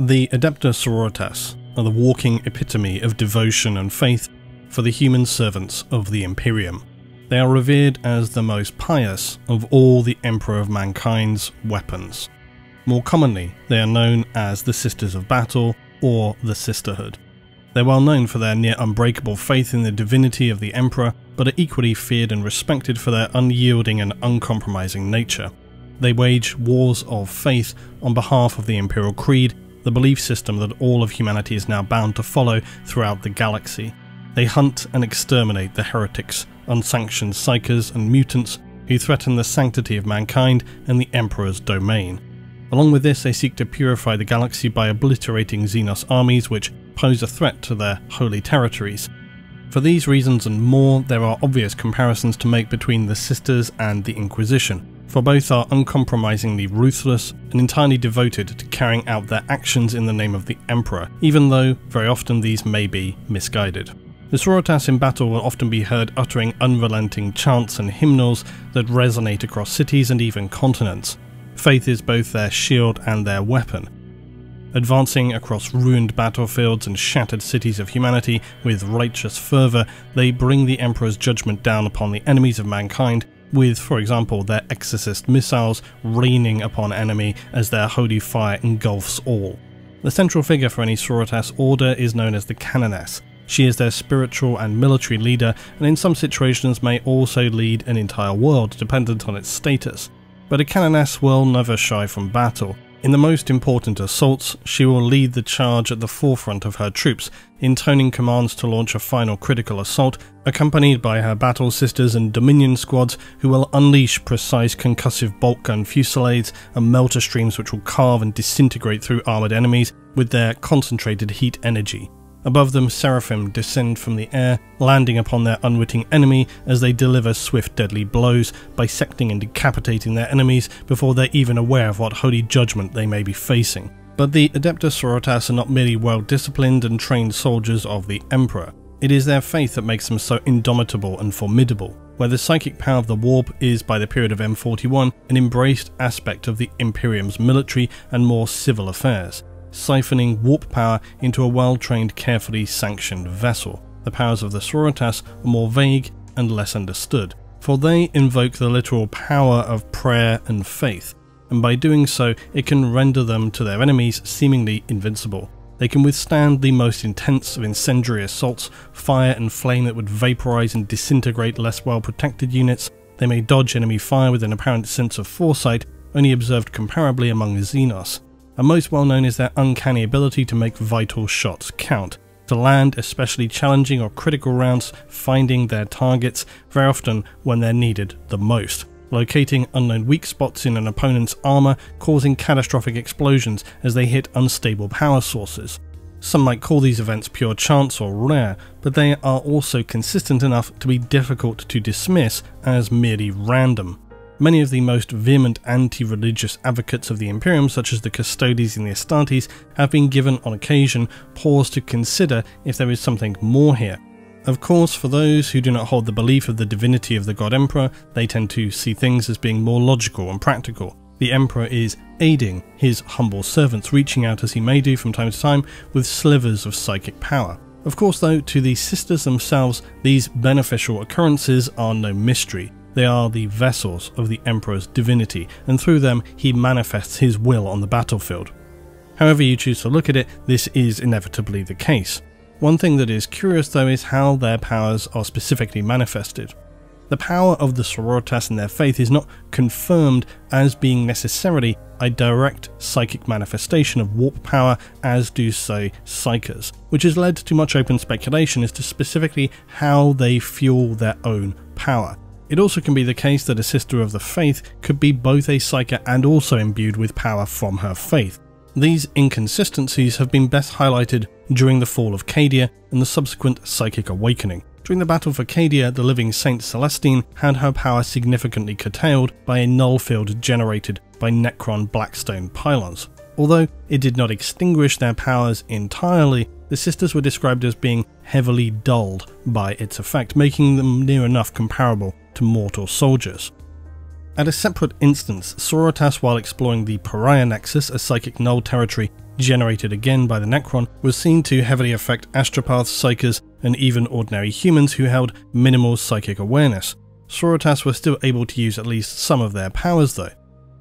The Adepta Sororitas are the walking epitome of devotion and faith for the human servants of the Imperium. They are revered as the most pious of all the Emperor of Mankind's weapons. More commonly, they are known as the Sisters of Battle or the Sisterhood. They're well known for their near unbreakable faith in the divinity of the Emperor, but are equally feared and respected for their unyielding and uncompromising nature. They wage wars of faith on behalf of the Imperial Creed, the belief system that all of humanity is now bound to follow throughout the galaxy. They hunt and exterminate the heretics, unsanctioned psykers and mutants who threaten the sanctity of mankind and the Emperor's domain. Along with this, they seek to purify the galaxy by obliterating Xenos armies which pose a threat to their holy territories. For these reasons and more, there are obvious comparisons to make between the Sisters and the Inquisition, for both are uncompromisingly ruthless and entirely devoted to carrying out their actions in the name of the Emperor, even though very often these may be misguided. The Sororitas in battle will often be heard uttering unrelenting chants and hymnals that resonate across cities and even continents. Faith is both their shield and their weapon. Advancing across ruined battlefields and shattered cities of humanity with righteous fervour, they bring the Emperor's judgment down upon the enemies of mankind, with, for example, their exorcist missiles raining upon enemy as their holy fire engulfs all. The central figure for any Sororitas order is known as the Canoness. She is their spiritual and military leader, and in some situations may also lead an entire world, dependent on its status. But a Canoness will never shy from battle. In the most important assaults, she will lead the charge at the forefront of her troops, intoning commands to launch a final critical assault, accompanied by her battle sisters and Dominion squads who will unleash precise concussive bolt gun fusillades and melter streams which will carve and disintegrate through armoured enemies with their concentrated heat energy. Above them, seraphim descend from the air, landing upon their unwitting enemy as they deliver swift deadly blows, bisecting and decapitating their enemies before they're even aware of what holy judgment they may be facing. But the Adepta Sororitas are not merely well-disciplined and trained soldiers of the Emperor. It is their faith that makes them so indomitable and formidable, where the psychic power of the warp is, by the period of M41, an embraced aspect of the Imperium's military and more civil affairs, siphoning warp power into a well-trained, carefully sanctioned vessel. The powers of the Sororitas are more vague and less understood, for they invoke the literal power of prayer and faith, and by doing so it can render them to their enemies seemingly invincible. They can withstand the most intense of incendiary assaults, fire and flame that would vaporize and disintegrate less well-protected units. They may dodge enemy fire with an apparent sense of foresight, only observed comparably among Xenos. And most well known is their uncanny ability to make vital shots count, to land especially challenging or critical rounds, finding their targets very often when they're needed the most, locating unknown weak spots in an opponent's armour, causing catastrophic explosions as they hit unstable power sources. Some might call these events pure chance or rare, but they are also consistent enough to be difficult to dismiss as merely random. Many of the most vehement anti-religious advocates of the Imperium, such as the Custodes and the Astartes, have been given on occasion pause to consider if there is something more here. Of course, for those who do not hold the belief of the divinity of the God Emperor, they tend to see things as being more logical and practical. The Emperor is aiding his humble servants, reaching out as he may do from time to time with slivers of psychic power. Of course though, to the Sisters themselves, these beneficial occurrences are no mystery. They are the vessels of the Emperor's divinity, and through them he manifests his will on the battlefield. However you choose to look at it, this is inevitably the case. One thing that is curious though is how their powers are specifically manifested. The power of the Sororitas and their faith is not confirmed as being necessarily a direct psychic manifestation of warp power, as do say psykers, which has led to much open speculation as to specifically how they fuel their own power. It also can be the case that a Sister of the Faith could be both a psyker and also imbued with power from her faith. These inconsistencies have been best highlighted during the fall of Cadia and the subsequent psychic awakening. During the battle for Cadia, the living Saint Celestine had her power significantly curtailed by a null field generated by Necron Blackstone pylons. Although it did not extinguish their powers entirely, the Sisters were described as being heavily dulled by its effect, making them near enough comparable to mortal soldiers. At a separate instance, Sororitas, while exploring the Pariah Nexus, a psychic null territory generated again by the Necron, was seen to heavily affect astropaths, psykers, and even ordinary humans who held minimal psychic awareness. SORORITAS were still able to use at least some of their powers though.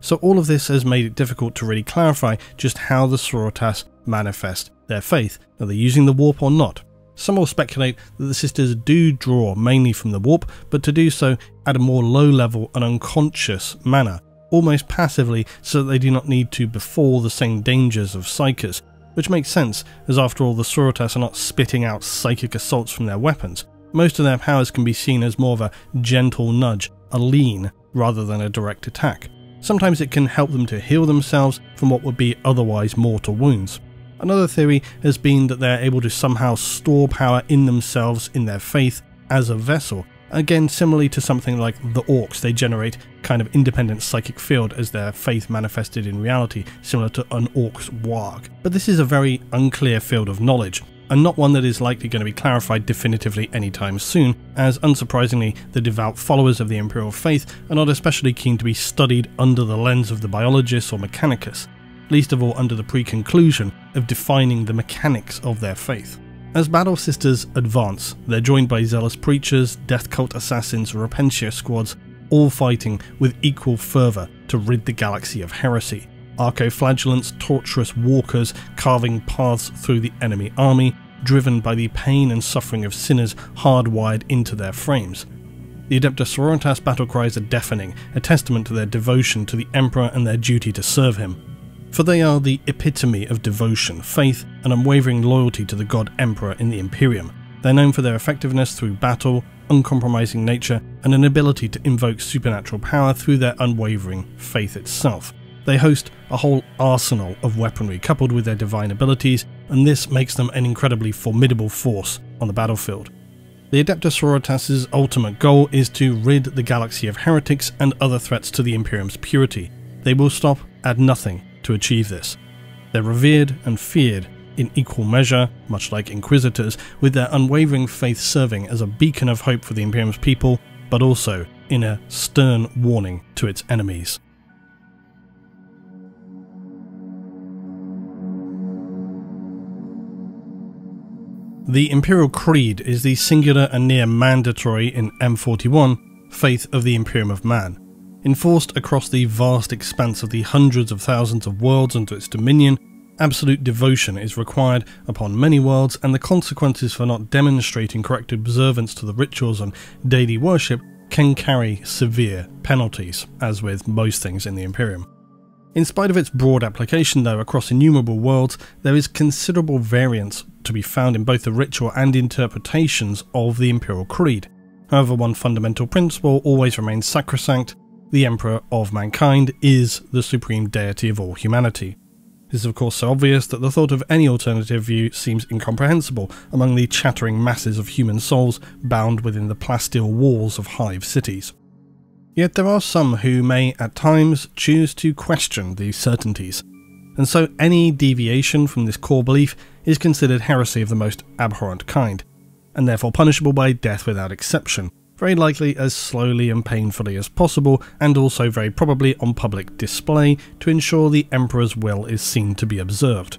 So all of this has made it difficult to really clarify just how the SORORITAS manifest their faith. Are they using the warp or not? Some will speculate that the sisters do draw mainly from the warp, but to do so at a more low-level and unconscious manner, almost passively, so that they do not need to befall the same dangers of psykers, which makes sense, as after all the SORORITAS are not spitting out psychic assaults from their weapons. Most of their powers can be seen as more of a gentle nudge, a lean, rather than a direct attack. Sometimes it can help them to heal themselves from what would be otherwise mortal wounds. Another theory has been that they're able to somehow store power in themselves in their faith as a vessel. Again, similarly to something like the orcs, they generate kind of independent psychic field as their faith manifested in reality, similar to an orc's warg. But this is a very unclear field of knowledge, and not one that is likely going to be clarified definitively anytime soon, as unsurprisingly the devout followers of the Imperial faith are not especially keen to be studied under the lens of the biologists or mechanicus, least of all under the pre-conclusion of defining the mechanics of their faith. As Battle Sisters advance, they're joined by zealous preachers, death cult assassins, Repentia squads, all fighting with equal fervour to rid the galaxy of heresy. Archoflagellants, torturous walkers, carving paths through the enemy army, driven by the pain and suffering of sinners hardwired into their frames. The Adepta Sororitas battle cries are deafening, a testament to their devotion to the Emperor and their duty to serve him. For they are the epitome of devotion, faith, and unwavering loyalty to the God Emperor in the Imperium. They're known for their effectiveness through battle, uncompromising nature, and an ability to invoke supernatural power through their unwavering faith itself. They host a whole arsenal of weaponry coupled with their divine abilities, and this makes them an incredibly formidable force on the battlefield. The Adepta Sororitas' ultimate goal is to rid the galaxy of heretics and other threats to the Imperium's purity. They will stop at nothing to achieve this. They're revered and feared in equal measure, much like Inquisitors, with their unwavering faith serving as a beacon of hope for the Imperium's people, but also in a stern warning to its enemies. The Imperial Creed is the singular and near mandatory in M41 faith of the Imperium of Man. Enforced across the vast expanse of the hundreds of thousands of worlds under its dominion, absolute devotion is required upon many worlds, and the consequences for not demonstrating correct observance to the rituals and daily worship can carry severe penalties, as with most things in the Imperium. In spite of its broad application though across innumerable worlds, there is considerable variance to be found in both the ritual and interpretations of the Imperial Creed. However, one fundamental principle always remains sacrosanct: the Emperor of mankind is the supreme deity of all humanity. This is of course so obvious that the thought of any alternative view seems incomprehensible among the chattering masses of human souls bound within the plasteel walls of hive cities. Yet there are some who may at times choose to question these certainties, and so any deviation from this core belief is considered heresy of the most abhorrent kind, and therefore punishable by death without exception, very likely as slowly and painfully as possible, and also very probably on public display to ensure the Emperor's will is seen to be observed.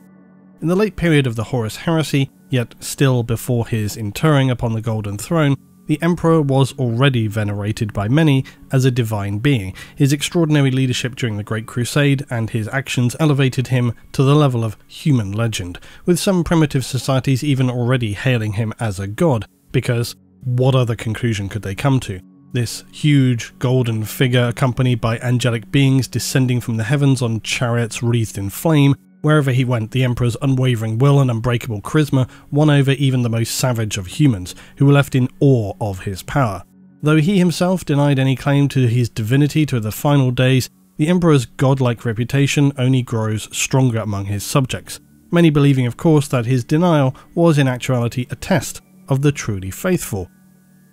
In the late period of the Horus Heresy, yet still before his interring upon the Golden Throne, the Emperor was already venerated by many as a divine being. His extraordinary leadership during the Great Crusade and his actions elevated him to the level of human legend, with some primitive societies even already hailing him as a god, because what other conclusion could they come to? This huge golden figure accompanied by angelic beings descending from the heavens on chariots wreathed in flame. Wherever he went, the Emperor's unwavering will and unbreakable charisma won over even the most savage of humans, who were left in awe of his power. Though he himself denied any claim to his divinity to the final days, the Emperor's godlike reputation only grows stronger among his subjects, many believing of course that his denial was in actuality a test of the truly faithful.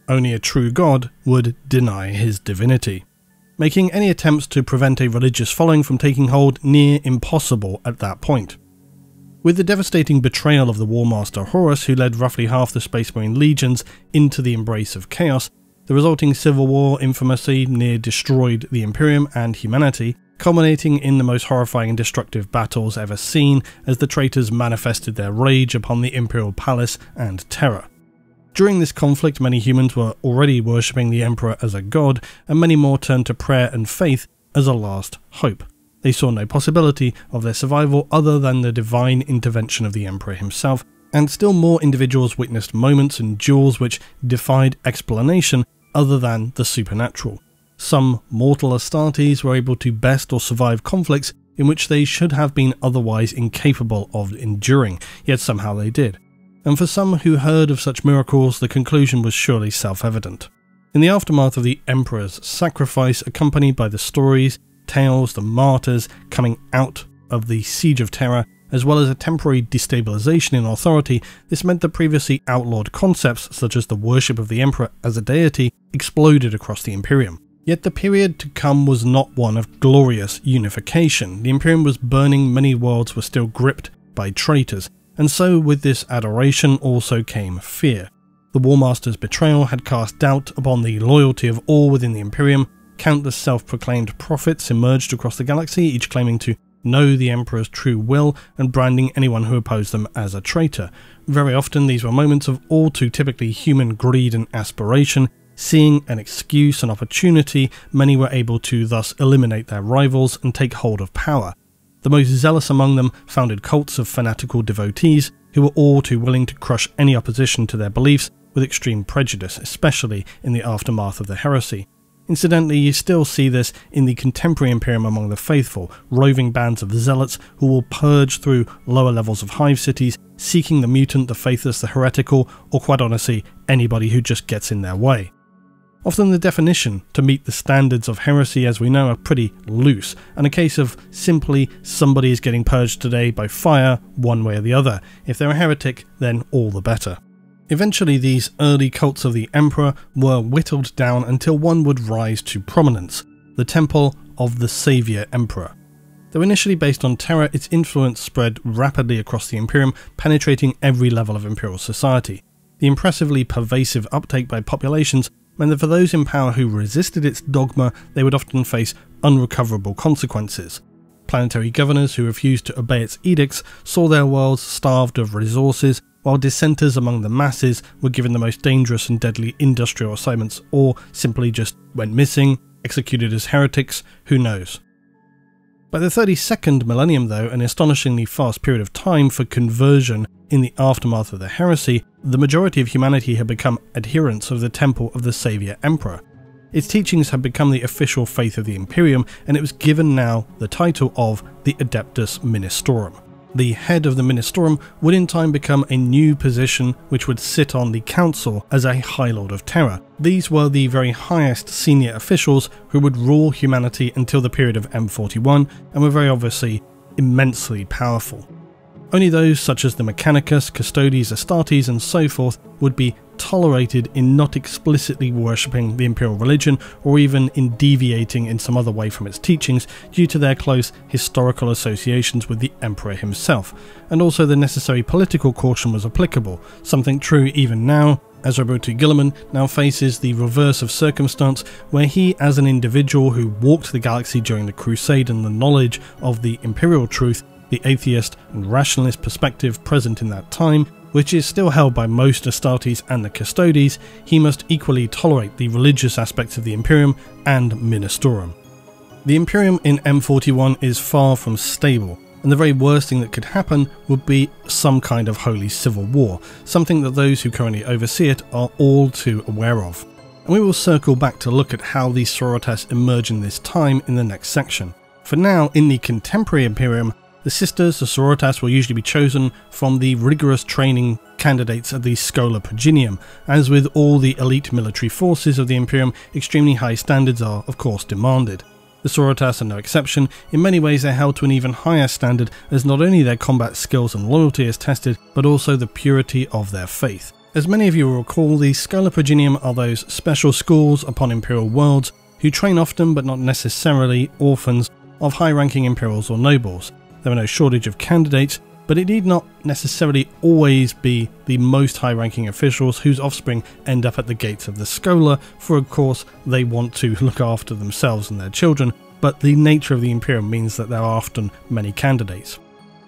Only a true god would deny his divinity, making any attempts to prevent a religious following from taking hold near impossible at that point. With the devastating betrayal of the War Master Horus, who led roughly half the Space Marine legions into the embrace of chaos, the resulting civil war infamously near destroyed the Imperium and humanity, culminating in the most horrifying and destructive battles ever seen as the traitors manifested their rage upon the Imperial Palace and terror. During this conflict, many humans were already worshipping the Emperor as a god, and many more turned to prayer and faith as a last hope. They saw no possibility of their survival other than the divine intervention of the Emperor himself, and still more individuals witnessed moments and duels which defied explanation other than the supernatural. Some mortal Astartes were able to best or survive conflicts in which they should have been otherwise incapable of enduring, yet somehow they did. And for some who heard of such miracles, the conclusion was surely self-evident. In the aftermath of the Emperor's sacrifice, accompanied by the stories, tales, the martyrs coming out of the Siege of Terror, as well as a temporary destabilization in authority, this meant that previously outlawed concepts such as the worship of the Emperor as a deity exploded across the Imperium. Yet the period to come was not one of glorious unification. The Imperium was burning, many worlds were still gripped by traitors, and so with this adoration also came fear. The War Master's betrayal had cast doubt upon the loyalty of all within the Imperium. Countless self-proclaimed prophets emerged across the galaxy, each claiming to know the Emperor's true will and branding anyone who opposed them as a traitor. Very often these were moments of all too typically human greed and aspiration. Seeing an excuse, an opportunity, many were able to thus eliminate their rivals and take hold of power. The most zealous among them founded cults of fanatical devotees who were all too willing to crush any opposition to their beliefs with extreme prejudice, especially in the aftermath of the heresy. Incidentally, you still see this in the contemporary Imperium among the faithful, roving bands of zealots who will purge through lower levels of hive cities, seeking the mutant, the faithless, the heretical, or quite honestly, anybody who just gets in their way. Often the definition to meet the standards of heresy as we know are pretty loose, and a case of simply somebody is getting purged today by fire one way or the other. If they're a heretic, then all the better. Eventually these early cults of the Emperor were whittled down until one would rise to prominence, the Temple of the Saviour Emperor. Though initially based on terror, its influence spread rapidly across the Imperium, penetrating every level of Imperial society. The impressively pervasive uptake by populations meant that for those in power who resisted its dogma, they would often face unrecoverable consequences. Planetary governors who refused to obey its edicts saw their worlds starved of resources, while dissenters among the masses were given the most dangerous and deadly industrial assignments, or simply just went missing, executed as heretics, who knows. By the 32nd millennium though, an astonishingly fast period of time for conversion in the aftermath of the heresy, the majority of humanity had become adherents of the Temple of the Saviour Emperor. Its teachings had become the official faith of the Imperium, and it was given now the title of the Adeptus Ministorum. The head of the Ministorum would in time become a new position which would sit on the council as a High Lord of Terror. These were the very highest senior officials who would rule humanity until the period of M41 and were very obviously immensely powerful. Only those such as the Mechanicus, Custodes, Astartes and so forth would be tolerated in not explicitly worshipping the imperial religion or even in deviating in some other way from its teachings due to their close historical associations with the emperor himself, and also the necessary political caution was applicable, something true even now, as Roberto Guilliman now faces the reverse of circumstance, where he, as an individual who walked the galaxy during the Crusade and the knowledge of the imperial truth, the atheist and rationalist perspective present in that time, which is still held by most Astartes and the Custodes, he must equally tolerate the religious aspects of the Imperium and Ministorum. The Imperium in M41 is far from stable, and the very worst thing that could happen would be some kind of holy civil war, something that those who currently oversee it are all too aware of. And we will circle back to look at how the Sororitas emerge in this time in the next section. For now, in the contemporary Imperium, the sisters, the Sororitas, will usually be chosen from the rigorous training candidates at the Schola Progenium. As with all the elite military forces of the Imperium, extremely high standards are, of course, demanded. The Sororitas are no exception. In many ways they're held to an even higher standard, as not only their combat skills and loyalty is tested, but also the purity of their faith. As many of you will recall, the Schola Progenium are those special schools upon Imperial worlds who train often, but not necessarily, orphans of high-ranking Imperials or nobles. There are no shortage of candidates, but it need not necessarily always be the most high-ranking officials whose offspring end up at the gates of the Schola, for of course they want to look after themselves and their children, but the nature of the Imperium means that there are often many candidates.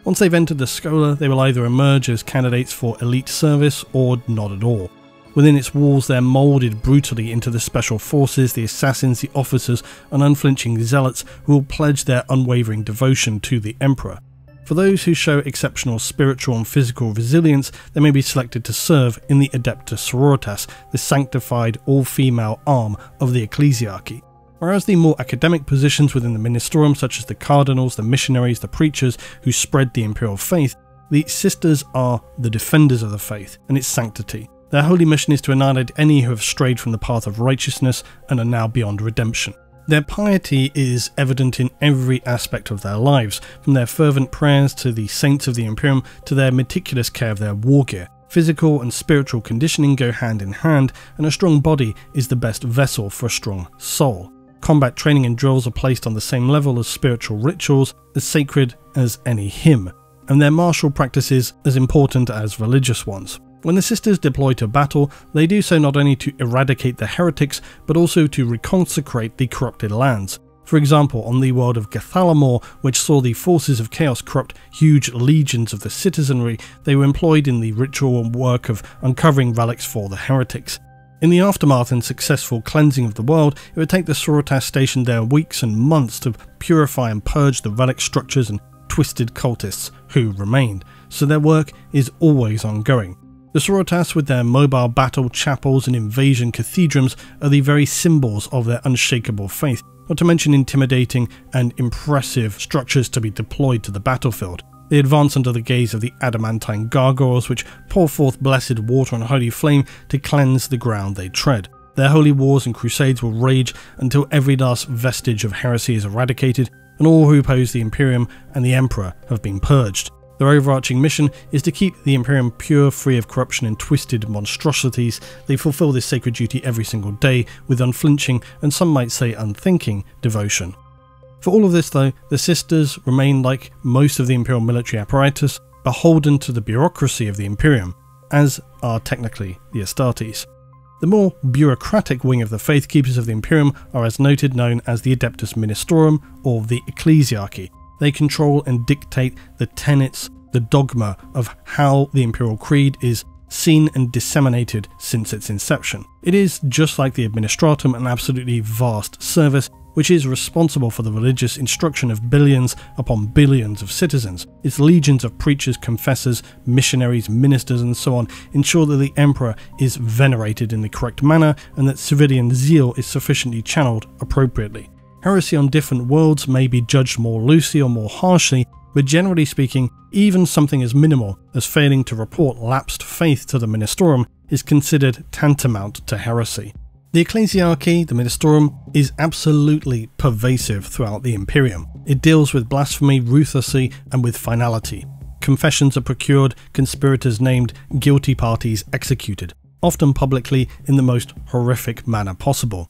Once they've entered the Schola, they will either emerge as candidates for elite service or not at all. Within its walls, they're moulded brutally into the special forces, the assassins, the officers, and unflinching zealots who will pledge their unwavering devotion to the Emperor. For those who show exceptional spiritual and physical resilience, they may be selected to serve in the Adeptus Sororitas, the sanctified all-female arm of the ecclesiarchy. Whereas the more academic positions within the Ministerium, such as the cardinals, the missionaries, the preachers who spread the imperial faith, the sisters are the defenders of the faith and its sanctity. Their holy mission is to annihilate any who have strayed from the path of righteousness and are now beyond redemption. Their piety is evident in every aspect of their lives, from their fervent prayers to the saints of the Imperium to their meticulous care of their war gear. Physical and spiritual conditioning go hand in hand, and a strong body is the best vessel for a strong soul. Combat training and drills are placed on the same level as spiritual rituals, as sacred as any hymn, and their martial practices as important as religious ones. When the sisters deploy to battle, they do so not only to eradicate the heretics, but also to reconsecrate the corrupted lands. For example, on the world of Gathalamor, which saw the forces of chaos corrupt huge legions of the citizenry, they were employed in the ritual work of uncovering relics for the heretics. In the aftermath and successful cleansing of the world, it would take the Sororitas stationed there weeks and months to purify and purge the relic structures and twisted cultists who remained, so their work is always ongoing. The Sororitas, with their mobile battle chapels and invasion cathedrals, are the very symbols of their unshakable faith, not to mention intimidating and impressive structures to be deployed to the battlefield. They advance under the gaze of the adamantine gargoyles, which pour forth blessed water and holy flame to cleanse the ground they tread. Their holy wars and crusades will rage until every last vestige of heresy is eradicated, and all who oppose the Imperium and the Emperor have been purged. Their overarching mission is to keep the Imperium pure, free of corruption and twisted monstrosities. They fulfill this sacred duty every single day with unflinching, and some might say unthinking, devotion. For all of this though, the sisters remain, like most of the Imperial military apparatus, beholden to the bureaucracy of the Imperium, as are technically the Astartes. The more bureaucratic wing of the Faith Keepers of the Imperium are, as noted, known as the Adeptus Ministorum or the Ecclesiarchy. They control and dictate the tenets, the dogma of how the Imperial Creed is seen and disseminated since its inception. It is, just like the Administratum, an absolutely vast service which is responsible for the religious instruction of billions upon billions of citizens. Its legions of preachers, confessors, missionaries, ministers and so on ensure that the Emperor is venerated in the correct manner and that civilian zeal is sufficiently channeled appropriately. Heresy on different worlds may be judged more loosely or more harshly, but generally speaking, even something as minimal as failing to report lapsed faith to the Ministerium is considered tantamount to heresy. The Ecclesiarchy, the Ministerium, is absolutely pervasive throughout the Imperium. It deals with blasphemy ruthlessly and with finality. Confessions are procured, conspirators named, guilty parties executed, often publicly in the most horrific manner possible.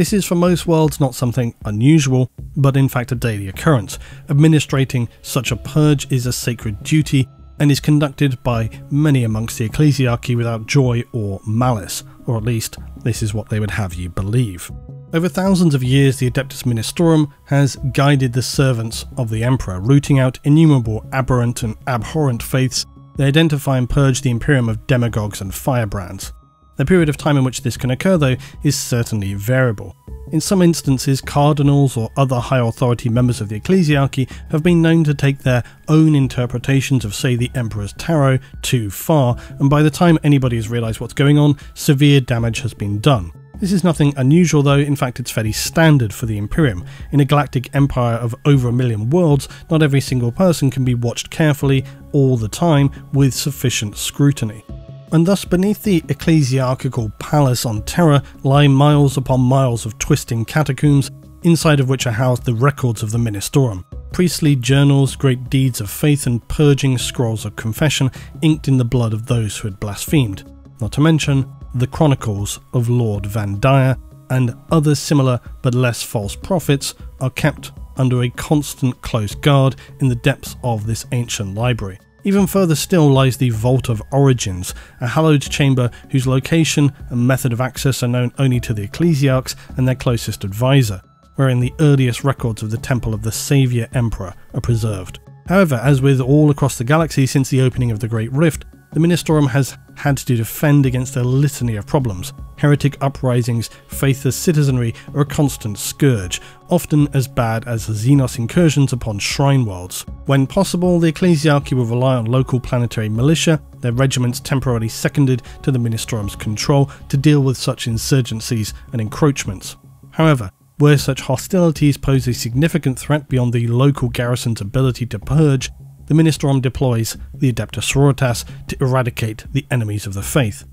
This is for most worlds not something unusual, but in fact a daily occurrence. Administrating such a purge is a sacred duty and is conducted by many amongst the Ecclesiarchy without joy or malice, or at least this is what they would have you believe. Over thousands of years, the Adeptus Ministorum has guided the servants of the Emperor, rooting out innumerable aberrant and abhorrent faiths. They identify and purge the Imperium of demagogues and firebrands. The period of time in which this can occur, though, is certainly variable. In some instances, cardinals or other high authority members of the Ecclesiarchy have been known to take their own interpretations of, say, the Emperor's Tarot too far, and by the time anybody has realised what's going on, severe damage has been done. This is nothing unusual though, in fact it's fairly standard for the Imperium. In a galactic empire of over 1 million worlds, not every single person can be watched carefully all the time with sufficient scrutiny. And thus beneath the ecclesiarchical palace on Terra lie miles upon miles of twisting catacombs, inside of which are housed the records of the Ministorum. Priestly journals, great deeds of faith and purging scrolls of confession inked in the blood of those who had blasphemed. Not to mention the chronicles of Lord Van Dyer and other similar but less false prophets are kept under a constant close guard in the depths of this ancient library. Even further still lies the Vault of Origins, a hallowed chamber whose location and method of access are known only to the ecclesiarchs and their closest advisor. wherein the earliest records of the Temple of the Saviour Emperor are preserved. However, as with all across the galaxy since the opening of the Great Rift, the Ministorum has had to defend against a litany of problems. Heretic uprisings, faithless citizenry are a constant scourge, often as bad as Xenos incursions upon shrine worlds. When possible, the Ecclesiarchy will rely on local planetary militia, their regiments temporarily seconded to the Ministorum's control, to deal with such insurgencies and encroachments. However, where such hostilities pose a significant threat beyond the local garrison's ability to purge, the Ministorum deploys the Adeptus Sororitas to eradicate the enemies of the faith.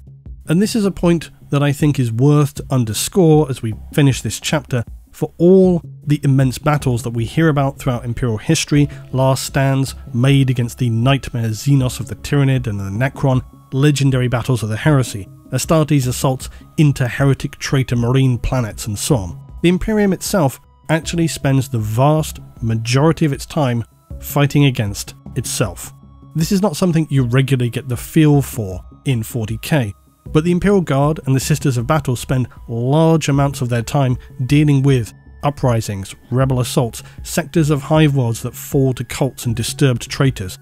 And this is a point that I think is worth to underscore as we finish this chapter. For all the immense battles that we hear about throughout Imperial history, last stands made against the nightmare Xenos of the Tyranid and the Necron, legendary battles of the Heresy, Astartes' assaults into heretic traitor marine planets and so on, the Imperium itself actually spends the vast majority of its time fighting against itself. This is not something you regularly get the feel for in 40k, but the Imperial Guard and the Sisters of Battle spend large amounts of their time dealing with uprisings, rebel assaults, sectors of hive worlds that fall to cults and disturbed traitors.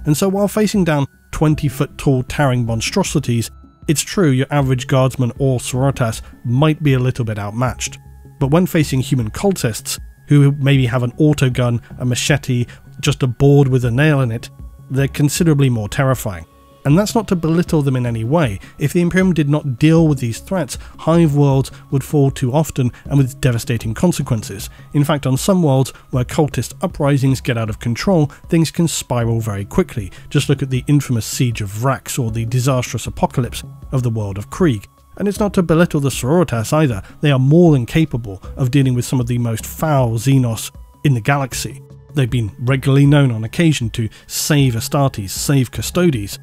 And so while facing down 20-foot tall towering monstrosities, it's true your average guardsman or sororitas might be a little bit outmatched. But when facing human cultists, who maybe have an autogun, a machete, just a board with a nail in it, they're considerably more terrifying. And that's not to belittle them in any way. If the Imperium did not deal with these threats, hive worlds would fall too often and with devastating consequences. In fact, on some worlds where cultist uprisings get out of control, things can spiral very quickly. Just look at the infamous Siege of Vrax or the disastrous apocalypse of the world of Krieg. And it's not to belittle the Sororitas either. They are more than capable of dealing with some of the most foul Xenos in the galaxy. They've been regularly known on occasion to save Astartes, save Custodes,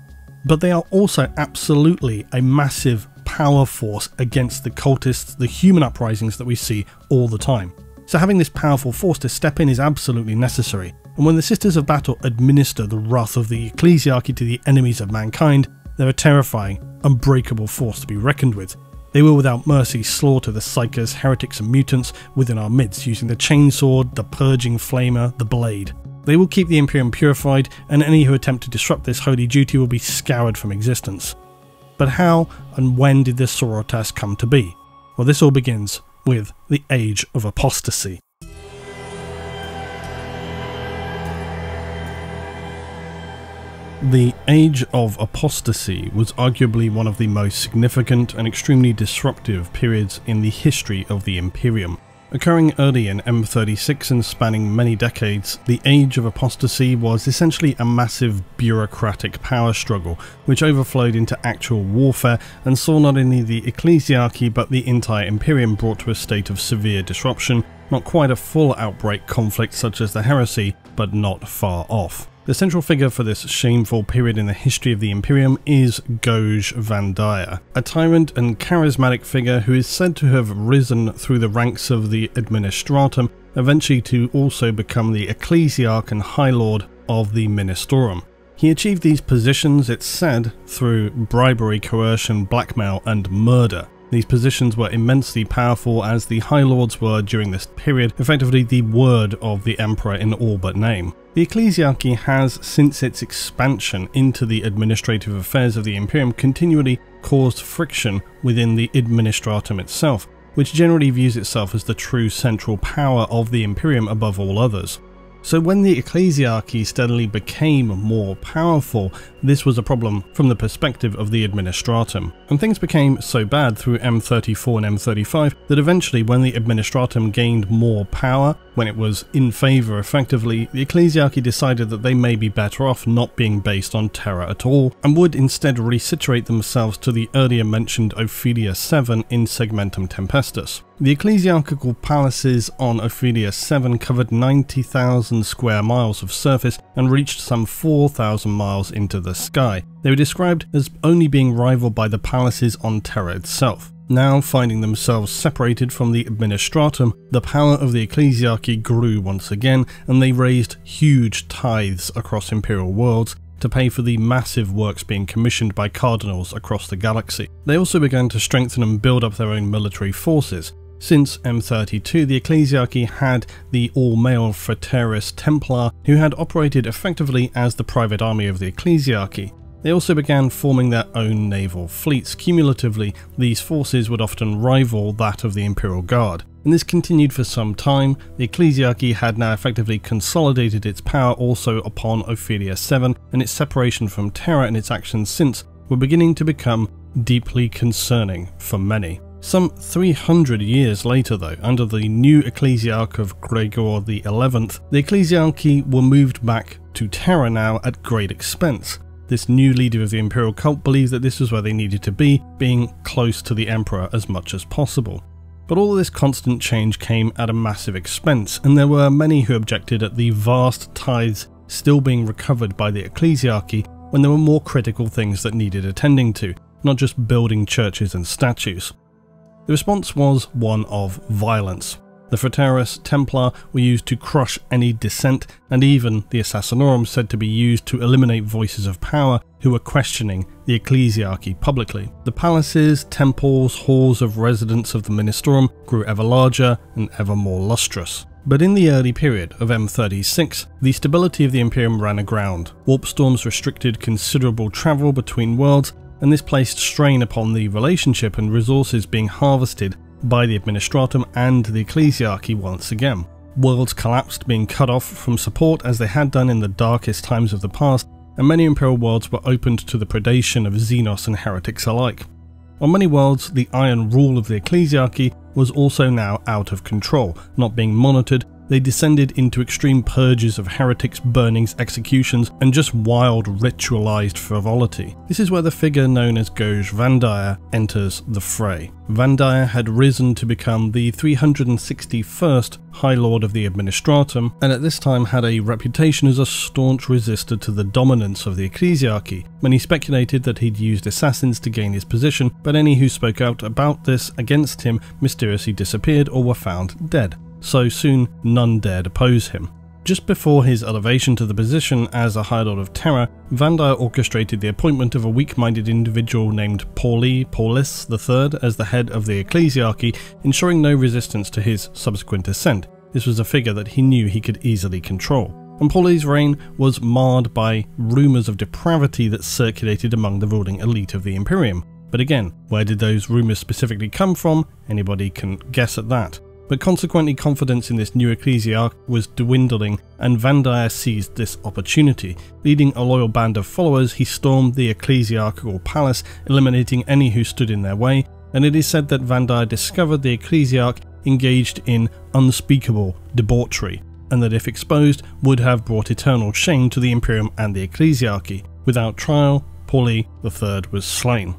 but they are also absolutely a massive power force against the cultists, the human uprisings that we see all the time. So having this powerful force to step in is absolutely necessary, and when the Sisters of Battle administer the wrath of the Ecclesiarchy to the enemies of mankind, they're a terrifying, unbreakable force to be reckoned with. They will without mercy slaughter the psychers, heretics and mutants within our midst using the chainsword, the purging flamer, the blade. They will keep the Imperium purified, and any who attempt to disrupt this holy duty will be scoured from existence. But how and when did the Sororitas come to be? Well, this all begins with the Age of Apostasy. The Age of Apostasy was arguably one of the most significant and extremely disruptive periods in the history of the Imperium. Occurring early in M36 and spanning many decades, the Age of Apostasy was essentially a massive bureaucratic power struggle which overflowed into actual warfare and saw not only the Ecclesiarchy but the entire Imperium brought to a state of severe disruption, not quite a full outbreak conflict such as the Heresy, but not far off. The central figure for this shameful period in the history of the Imperium is Goj Vandaya, a tyrant and charismatic figure who is said to have risen through the ranks of the Administratum, eventually to also become the Ecclesiarch and High Lord of the Ministorum. He achieved these positions, it's said, through bribery, coercion, blackmail and murder. These positions were immensely powerful as the High Lords were during this period effectively the word of the Emperor in all but name. The Ecclesiarchy has, since its expansion into the administrative affairs of the Imperium, continually caused friction within the Administratum itself, which generally views itself as the true central power of the Imperium above all others. So when the Ecclesiarchy steadily became more powerful, this was a problem from the perspective of the Administratum. And things became so bad through M34 and M35 that eventually when the Administratum gained more power, when it was in favour effectively, the Ecclesiarchy decided that they may be better off not being based on terror at all, and would instead resituate themselves to the earlier mentioned Ophelia 7 in Segmentum Tempestus. The ecclesiarchical palaces on Ophelia 7 covered 90,000 square miles of surface and reached some 4,000 miles into the sky. They were described as only being rivaled by the palaces on Terra itself. Now finding themselves separated from the Administratum, the power of the Ecclesiarchy grew once again, and they raised huge tithes across Imperial worlds to pay for the massive works being commissioned by cardinals across the galaxy. They also began to strengthen and build up their own military forces. Since M32, the ecclesiarchy had the all-male Frateris Templar, who had operated effectively as the private army of the ecclesiarchy. They also began forming their own naval fleets. Cumulatively, these forces would often rival that of the Imperial Guard. And this continued for some time. The ecclesiarchy had now effectively consolidated its power also upon Ophelia 7, and its separation from Terra and its actions since were beginning to become deeply concerning for many. Some 300 years later though, under the new ecclesiarch of Gregor XI, the ecclesiarchy were moved back to Terra now at great expense. This new leader of the imperial cult believed that this was where they needed to be, being close to the emperor as much as possible. But all of this constant change came at a massive expense, and there were many who objected at the vast tithes still being recovered by the ecclesiarchy when there were more critical things that needed attending to, not just building churches and statues. The response was one of violence. The Frateris Templar were used to crush any dissent, and even the Assassinorum said to be used to eliminate voices of power who were questioning the ecclesiarchy publicly. The palaces, temples, halls of residence of the Ministorum grew ever larger and ever more lustrous. But in the early period of M36, the stability of the Imperium ran aground. Warp storms restricted considerable travel between worlds, and this placed strain upon the relationship and resources being harvested by the Administratum and the ecclesiarchy once again. Worlds collapsed, being cut off from support as they had done in the darkest times of the past, and many imperial worlds were opened to the predation of Xenos and heretics alike. On many worlds, the iron rule of the ecclesiarchy was also now out of control. Not being monitored, they descended into extreme purges of heretics, burnings, executions, and just wild ritualized frivolity. This is where the figure known as Goj Vandaya enters the fray. Vandaya had risen to become the 361st High Lord of the Administratum, and at this time had a reputation as a staunch resistor to the dominance of the ecclesiarchy. Many speculated that he'd used assassins to gain his position, but any who spoke out about this against him mysteriously disappeared or were found dead. So soon none dared oppose him. Just before his elevation to the position as a High Lord of Terra, Vandaya orchestrated the appointment of a weak-minded individual named Paulus III as the head of the ecclesiarchy, ensuring no resistance to his subsequent ascent. This was a figure that he knew he could easily control. And Pauli's reign was marred by rumours of depravity that circulated among the ruling elite of the Imperium. But again, where did those rumours specifically come from? Anybody can guess at that. But consequently, confidence in this new ecclesiarch was dwindling, and Vandaya seized this opportunity. Leading a loyal band of followers, he stormed the ecclesiarchal palace, eliminating any who stood in their way, and it is said that Vandaya discovered the ecclesiarch engaged in unspeakable debauchery, and that if exposed, would have brought eternal shame to the Imperium and the ecclesiarchy. Without trial, Pauli III was slain.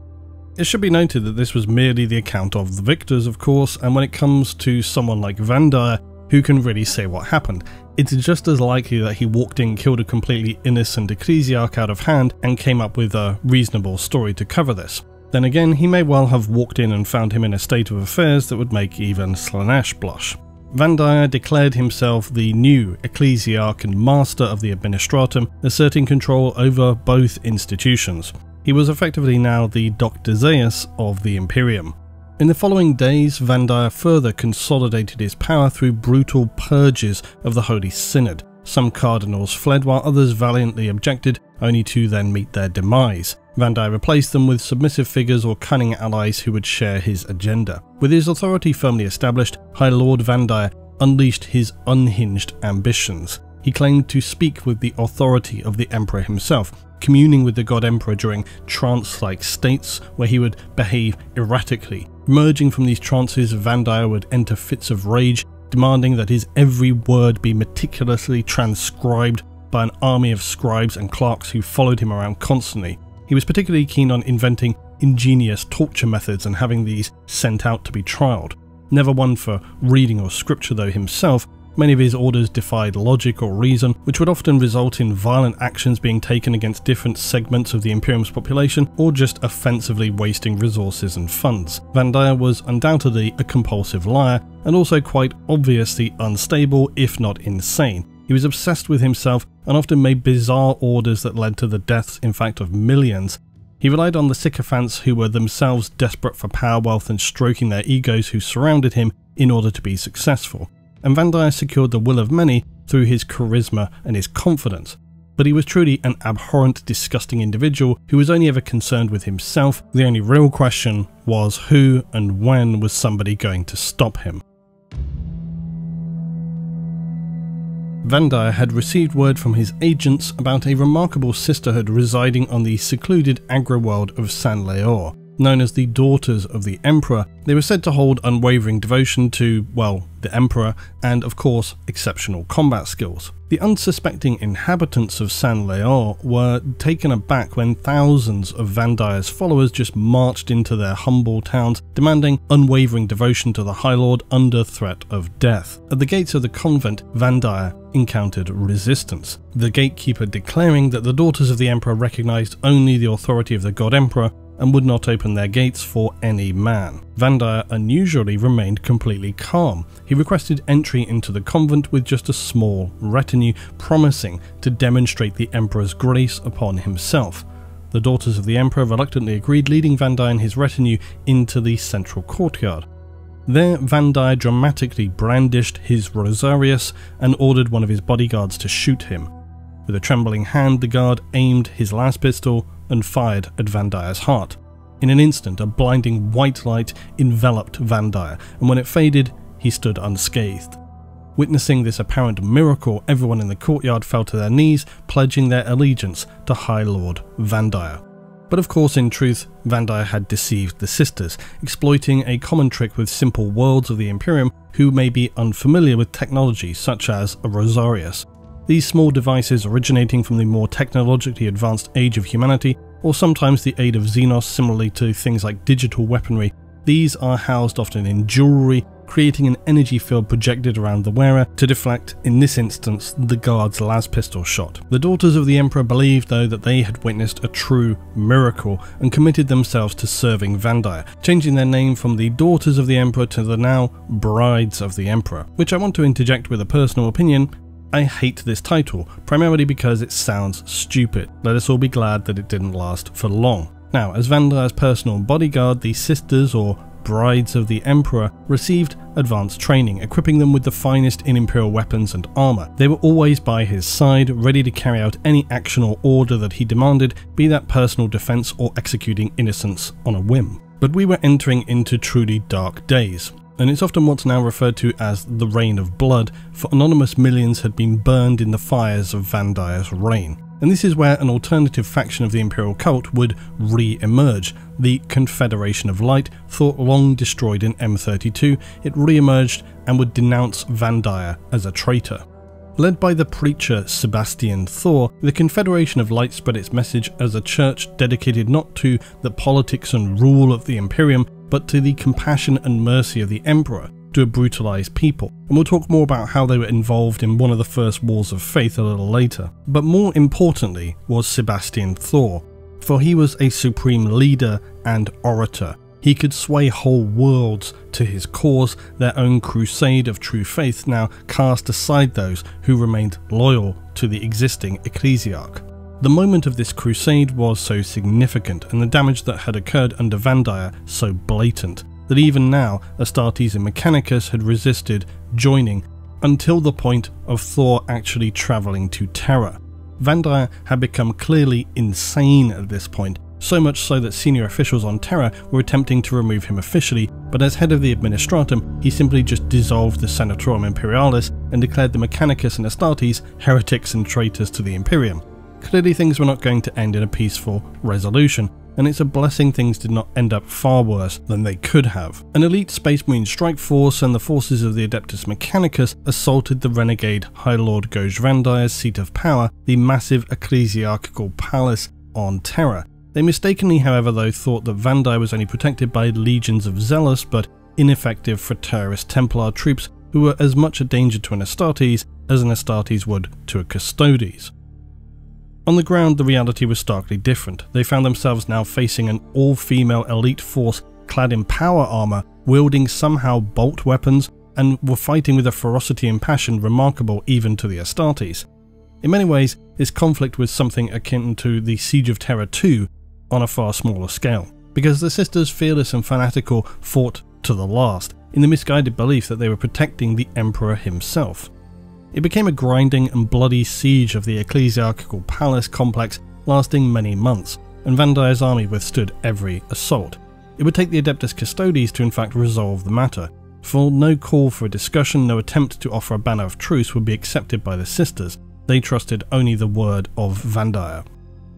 It should be noted that this was merely the account of the victors, of course, and when it comes to someone like Vandaya, who can really say what happened? It's just as likely that he walked in, killed a completely innocent ecclesiarch out of hand, and came up with a reasonable story to cover this. Then again, he may well have walked in and found him in a state of affairs that would make even Slaanesh blush. Vandaya declared himself the new ecclesiarch and master of the Administratum, asserting control over both institutions. He was effectively now the Dr. Zaius of the Imperium. In the following days, Vandaya further consolidated his power through brutal purges of the Holy Synod. Some cardinals fled while others valiantly objected, only to then meet their demise. Vandaya replaced them with submissive figures or cunning allies who would share his agenda. With his authority firmly established, High Lord Vandaya unleashed his unhinged ambitions. He claimed to speak with the authority of the Emperor himself, communing with the God Emperor during trance-like states where he would behave erratically. Emerging from these trances, Vandaya would enter fits of rage, demanding that his every word be meticulously transcribed by an army of scribes and clerks who followed him around constantly. He was particularly keen on inventing ingenious torture methods and having these sent out to be trialled. Never one for reading or scripture though himself, many of his orders defied logic or reason, which would often result in violent actions being taken against different segments of the Imperium's population, or just offensively wasting resources and funds. Vandaya was undoubtedly a compulsive liar, and also quite obviously unstable, if not insane. He was obsessed with himself and often made bizarre orders that led to the deaths, in fact, of millions. He relied on the sycophants who were themselves desperate for power, wealth and stroking their egos who surrounded him in order to be successful, and Vandire secured the will of many through his charisma and his confidence. But he was truly an abhorrent, disgusting individual who was only ever concerned with himself. The only real question was who and when was somebody going to stop him. Vandire had received word from his agents about a remarkable sisterhood residing on the secluded agri-world of San Leor. Known as the Daughters of the Emperor, they were said to hold unwavering devotion to, well, the Emperor, and of course, exceptional combat skills. The unsuspecting inhabitants of San Leor were taken aback when thousands of Vandire's followers just marched into their humble towns, demanding unwavering devotion to the High Lord under threat of death. At the gates of the convent, Vandire encountered resistance, the gatekeeper declaring that the Daughters of the Emperor recognized only the authority of the God Emperor and would not open their gates for any man. Vandire unusually remained completely calm. He requested entry into the convent with just a small retinue, promising to demonstrate the Emperor's grace upon himself. The Daughters of the Emperor reluctantly agreed, leading Vandire and his retinue into the central courtyard. There, Vandire dramatically brandished his rosarius and ordered one of his bodyguards to shoot him. With a trembling hand, the guard aimed his las pistol and fired at Vandire's heart. In an instant, a blinding white light enveloped Vandire, and when it faded, he stood unscathed. Witnessing this apparent miracle, everyone in the courtyard fell to their knees, pledging their allegiance to High Lord Vandire. But of course, in truth, Vandire had deceived the sisters, exploiting a common trick with simple worlds of the Imperium who may be unfamiliar with technology such as a rosarius. These small devices originating from the more technologically advanced age of humanity, or sometimes the aid of Xenos, similarly to things like digital weaponry, these are housed often in jewellery, creating an energy field projected around the wearer to deflect, in this instance, the guard's las pistol shot. The Daughters of the Emperor believed, though, that they had witnessed a true miracle and committed themselves to serving Vandire, changing their name from the Daughters of the Emperor to the now Brides of the Emperor, which I want to interject with a personal opinion. I hate this title, primarily because it sounds stupid. Let us all be glad that it didn't last for long. Now, as Vandire's personal bodyguard, the Sisters, or Brides of the Emperor, received advanced training, equipping them with the finest in Imperial weapons and armour. They were always by his side, ready to carry out any action or order that he demanded, be that personal defence or executing innocents on a whim. But we were entering into truly dark days, and it's often what's now referred to as the Reign of Blood, for anonymous millions had been burned in the fires of Vandire's reign. And this is where an alternative faction of the Imperial cult would re-emerge. The Confederation of Light, thought long destroyed in M32, it re-emerged and would denounce Vandire as a traitor. Led by the preacher Sebastian Thor, the Confederation of Light spread its message as a church dedicated not to the politics and rule of the Imperium, but to the compassion and mercy of the Emperor to a brutalized people. And we'll talk more about how they were involved in one of the first wars of faith a little later. But more importantly was Sebastian Thor, for he was a supreme leader and orator. He could sway whole worlds to his cause. Their own crusade of true faith now cast aside those who remained loyal to the existing ecclesiarch. The moment of this crusade was so significant, and the damage that had occurred under Vandire so blatant, that even now Astartes and Mechanicus had resisted joining, until the point of Thor actually travelling to Terra. Vandire had become clearly insane at this point, so much so that senior officials on Terra were attempting to remove him officially, but as head of the Administratum, he simply just dissolved the Senatorium Imperialis and declared the Mechanicus and Astartes heretics and traitors to the Imperium. Clearly things were not going to end in a peaceful resolution, and it's a blessing things did not end up far worse than they could have. An elite Space Marine strike force and the forces of the Adeptus Mechanicus assaulted the renegade High Lord Goj Vandire's seat of power, the massive ecclesiarchal palace on Terra. They mistakenly, however, though, thought that Vandire was only protected by legions of zealous but ineffective Fraterus Templar troops who were as much a danger to an Astartes as an Astartes would to a Custodes. On the ground, the reality was starkly different. They found themselves now facing an all-female elite force clad in power armour, wielding somehow bolt weapons, and were fighting with a ferocity and passion remarkable even to the Astartes. In many ways, this conflict was something akin to the Siege of Terra 2 on a far smaller scale, because the sisters, fearless and fanatical, fought to the last. in the misguided belief that they were protecting the Emperor himself. It became a grinding and bloody siege of the ecclesiastical palace complex lasting many months, and Vandire's army withstood every assault. It would take the Adeptus Custodes to in fact resolve the matter, for no call for a discussion, no attempt to offer a banner of truce would be accepted by the sisters. They trusted only the word of Vandire.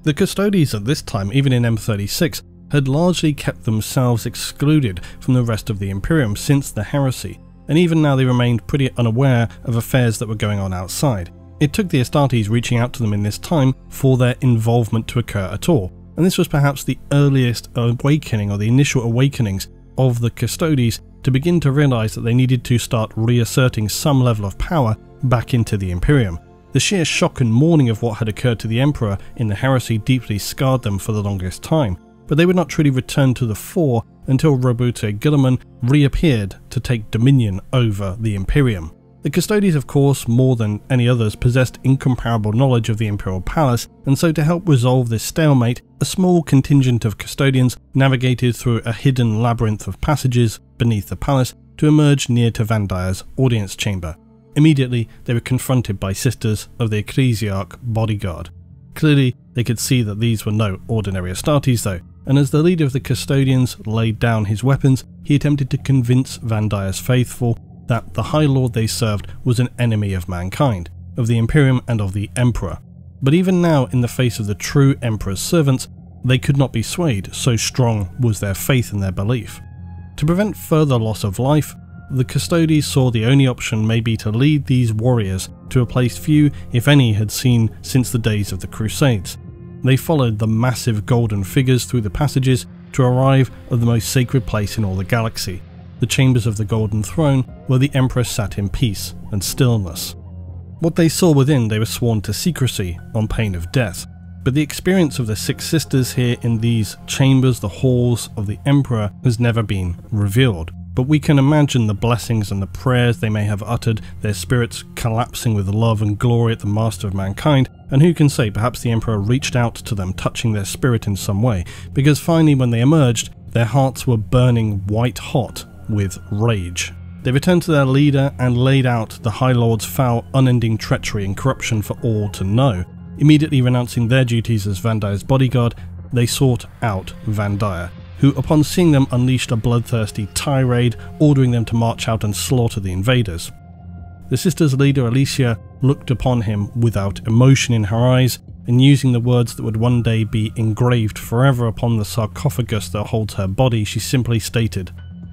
The Custodes at this time, even in M36, had largely kept themselves excluded from the rest of the Imperium since the heresy, and even now they remained pretty unaware of affairs that were going on outside. It took the Astartes reaching out to them in this time for their involvement to occur at all, and this was perhaps the earliest awakening, or the initial awakenings of the Custodes, to begin to realise that they needed to start reasserting some level of power back into the Imperium. The sheer shock and mourning of what had occurred to the Emperor in the heresy deeply scarred them for the longest time, but they would not truly return to the fore until Roboute Guilliman reappeared to take dominion over the Imperium. The Custodes, of course, more than any others, possessed incomparable knowledge of the Imperial Palace, and so to help resolve this stalemate, a small contingent of custodians navigated through a hidden labyrinth of passages beneath the palace to emerge near to Vandire's audience chamber. Immediately, they were confronted by sisters of the Ecclesiarch bodyguard. Clearly, they could see that these were no ordinary Astartes though, and as the leader of the custodians laid down his weapons, he attempted to convince Vandire's faithful that the High Lord they served was an enemy of mankind, of the Imperium and of the Emperor. But even now, in the face of the true Emperor's servants, they could not be swayed, so strong was their faith and their belief. To prevent further loss of life, the Custodes saw the only option may be to lead these warriors to a place few, if any, had seen since the days of the Crusades. They followed the massive golden figures through the passages to arrive at the most sacred place in all the galaxy, the chambers of the Golden Throne, where the Emperor sat in peace and stillness. What they saw within they were sworn to secrecy on pain of death, but the experience of the Six Sisters here in these chambers, the halls of the Emperor, has never been revealed. But we can imagine the blessings and the prayers they may have uttered, their spirits collapsing with love and glory at the Master of Mankind, and who can say, perhaps the Emperor reached out to them, touching their spirit in some way, because finally when they emerged, their hearts were burning white hot with rage. They returned to their leader and laid out the High Lord's foul, unending treachery and corruption for all to know. Immediately renouncing their duties as Vandire's bodyguard, they sought out Vandire, who upon seeing them unleashed a bloodthirsty tirade, ordering them to march out and slaughter the invaders. The sisters' leader Alicia looked upon him without emotion in her eyes, and using the words that would one day be engraved forever upon the sarcophagus that holds her body, she simply stated,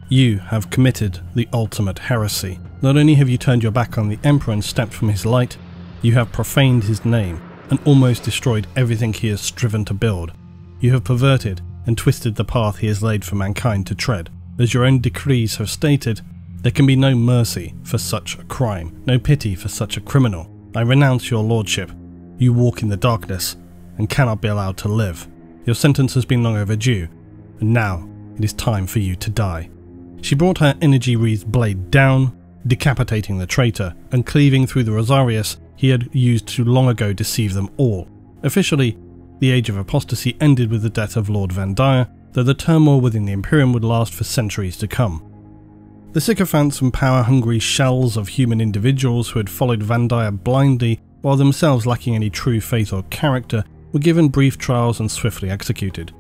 "You have committed the ultimate heresy. Not only have you turned your back on the Emperor and stepped from his light, you have profaned his name and almost destroyed everything he has striven to build. You have perverted and twisted the path he has laid for mankind to tread. As your own decrees have stated, there can be no mercy for such a crime, no pity for such a criminal. I renounce your lordship. You walk in the darkness and cannot be allowed to live. Your sentence has been long overdue, and now it is time for you to die." She brought her energy-wreathed blade down, decapitating the traitor and cleaving through the Rosarius he had used to long ago deceive them all. Officially, the Age of Apostasy ended with the death of Lord Vandire, though the turmoil within the Imperium would last for centuries to come. The sycophants and power-hungry shells of human individuals who had followed Vandire blindly, while themselves lacking any true faith or character, were given brief trials and swiftly executed.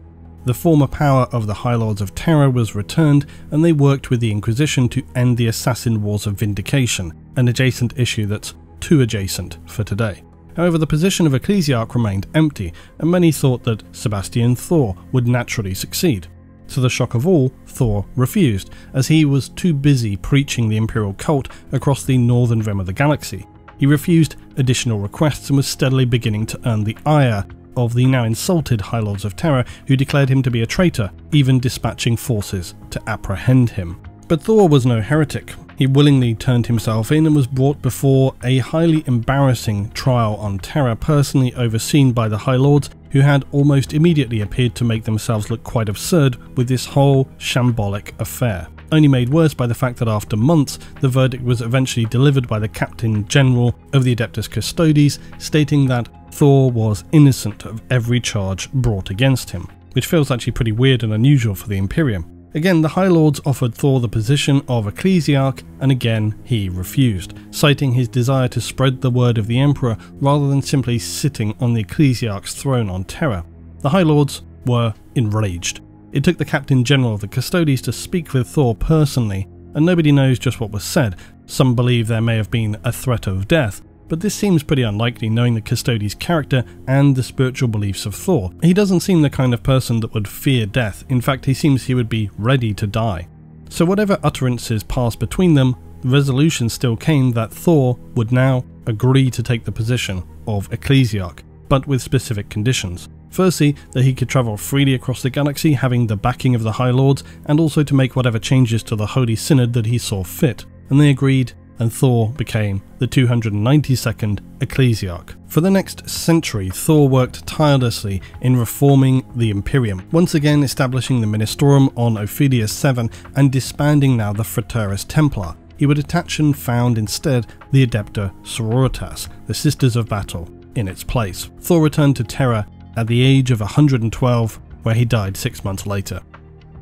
The former power of the High Lords of Terror was returned, and they worked with the Inquisition to end the Assassin Wars of Vindication, an adjacent issue that's too adjacent for today. However, the position of Ecclesiarch remained empty, and many thought that Sebastian Thor would naturally succeed. To the shock of all, Thor refused, as he was too busy preaching the Imperial cult across the northern rim of the galaxy. He refused additional requests and was steadily beginning to earn the ire of the now insulted High Lords of Terror, who declared him to be a traitor, even dispatching forces to apprehend him. But Thor was no heretic. He willingly turned himself in and was brought before a highly embarrassing trial on Terror, personally overseen by the High Lords, who had almost immediately appeared to make themselves look quite absurd with this whole shambolic affair. Only made worse by the fact that after months, the verdict was eventually delivered by the Captain General of the Adeptus Custodes, stating that Thor was innocent of every charge brought against him, which feels actually pretty weird and unusual for the Imperium. Again, the High Lords offered Thor the position of Ecclesiarch, and again he refused, citing his desire to spread the word of the Emperor rather than simply sitting on the Ecclesiarch's throne on Terra. The High Lords were enraged. It took the Captain General of the Custodes to speak with Thor personally, and nobody knows just what was said. Some believe there may have been a threat of death, but this seems pretty unlikely knowing the Custodes' character and the spiritual beliefs of Thor. He doesn't seem the kind of person that would fear death. In fact, he seems he would be ready to die. So whatever utterances passed between them, the resolution still came that Thor would now agree to take the position of Ecclesiarch, but with specific conditions. Firstly, that he could travel freely across the galaxy having the backing of the High Lords, and also to make whatever changes to the Holy Synod that he saw fit. And they agreed, and Thor became the 292nd Ecclesiarch. For the next century, Thor worked tirelessly in reforming the Imperium, once again establishing the Ministorum on Ophelia 7 and disbanding now the Frateris Templar. He would attach and found instead the Adepta Sororitas, the Sisters of Battle, in its place. Thor returned to Terra at the age of 112, where he died 6 months later.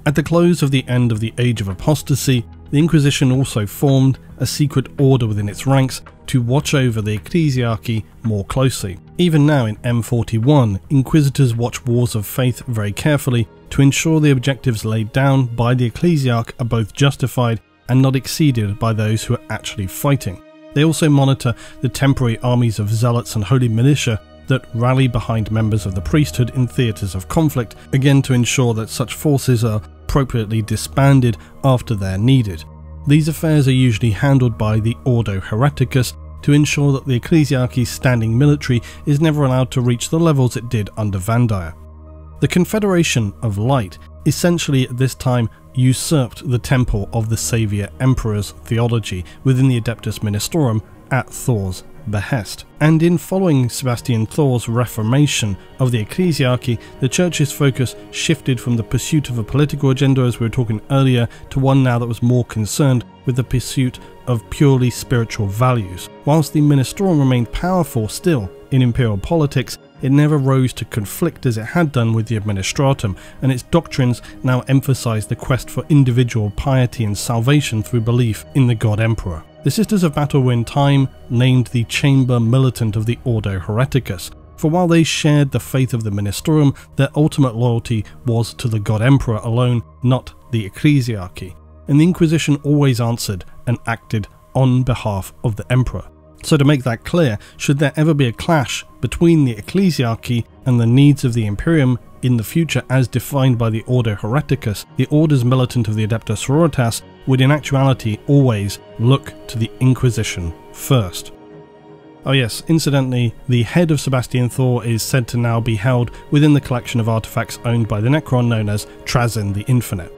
At the close of the end of the Age of Apostasy, the Inquisition also formed a secret order within its ranks to watch over the Ecclesiarchy more closely. Even now in M41, Inquisitors watch wars of faith very carefully to ensure the objectives laid down by the Ecclesiarch are both justified and not exceeded by those who are actually fighting. They also monitor the temporary armies of zealots and holy militia that rally behind members of the priesthood in theatres of conflict, again to ensure that such forces are appropriately disbanded after they're needed. These affairs are usually handled by the Ordo Hereticus to ensure that the Ecclesiarchy's standing military is never allowed to reach the levels it did under Vandir. The Confederation of Light essentially at this time usurped the temple of the Saviour Emperor's theology within the Adeptus Ministorum at Thor's behest. And in following Sebastian Thor's reformation of the Ecclesiarchy, the Church's focus shifted from the pursuit of a political agenda, as we were talking earlier, to one now that was more concerned with the pursuit of purely spiritual values. Whilst the Ministorum remained powerful still in imperial politics, it never rose to conflict as it had done with the Administratum, and its doctrines now emphasised the quest for individual piety and salvation through belief in the God Emperor. The Sisters of Battle were in time named the Chamber Militant of the Ordo Hereticus, for while they shared the faith of the Ministorum, their ultimate loyalty was to the God Emperor alone, not the Ecclesiarchy, and the Inquisition always answered and acted on behalf of the Emperor. So to make that clear, should there ever be a clash between the Ecclesiarchy and the needs of the Imperium in the future as defined by the Ordo Hereticus, the Orders Militant of the Adepta Sororitas would in actuality always look to the Inquisition first. Oh yes, incidentally, the head of Sebastian Thor is said to now be held within the collection of artifacts owned by the Necron known as Trazyn the Infinite.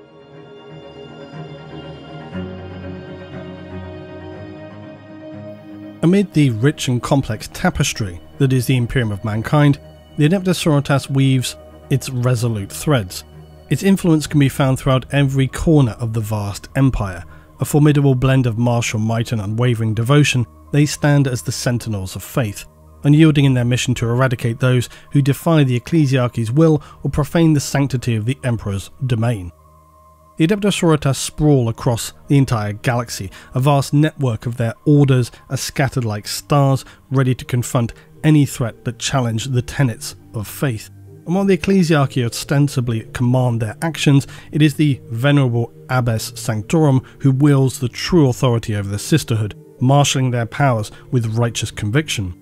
Amid the rich and complex tapestry that is the Imperium of Mankind, the Adepta Sororitas weaves its resolute threads. Its influence can be found throughout every corner of the vast empire. A formidable blend of martial might and unwavering devotion, they stand as the sentinels of faith, unyielding in their mission to eradicate those who defy the Ecclesiarchy's will or profane the sanctity of the Emperor's domain. The Adepta Sororitas sprawl across the entire galaxy. A vast network of their orders are scattered like stars, ready to confront any threat that challenge the tenets of faith. And while the Ecclesiarchy ostensibly command their actions, it is the venerable Abbess Sanctorum who wields the true authority over the sisterhood, marshalling their powers with righteous conviction.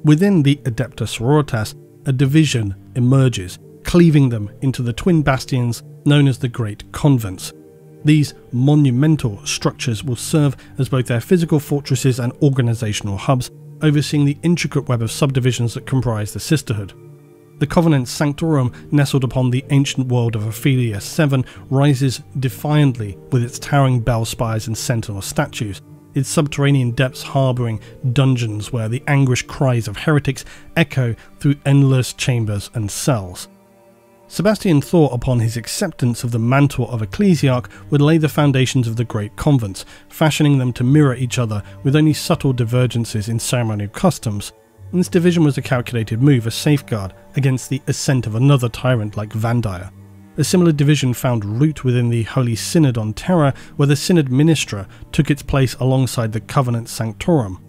Within the Adepta Sororitas, a division emerges, cleaving them into the twin bastions known as the Great Convents. These monumental structures will serve as both their physical fortresses and organisational hubs, overseeing the intricate web of subdivisions that comprise the sisterhood. The Covenant Sanctorum, nestled upon the ancient world of Ophelia 7, rises defiantly with its towering bell spires and sentinel statues, its subterranean depths harbouring dungeons where the anguished cries of heretics echo through endless chambers and cells. Sebastian Thor, upon his acceptance of the mantle of Ecclesiarch, would lay the foundations of the great convents, fashioning them to mirror each other with only subtle divergences in ceremonial customs. And this division was a calculated move, a safeguard against the ascent of another tyrant like Vandir. A similar division found root within the Holy Synod on Terra, where the Synod Ministra took its place alongside the Covenant Sanctorum.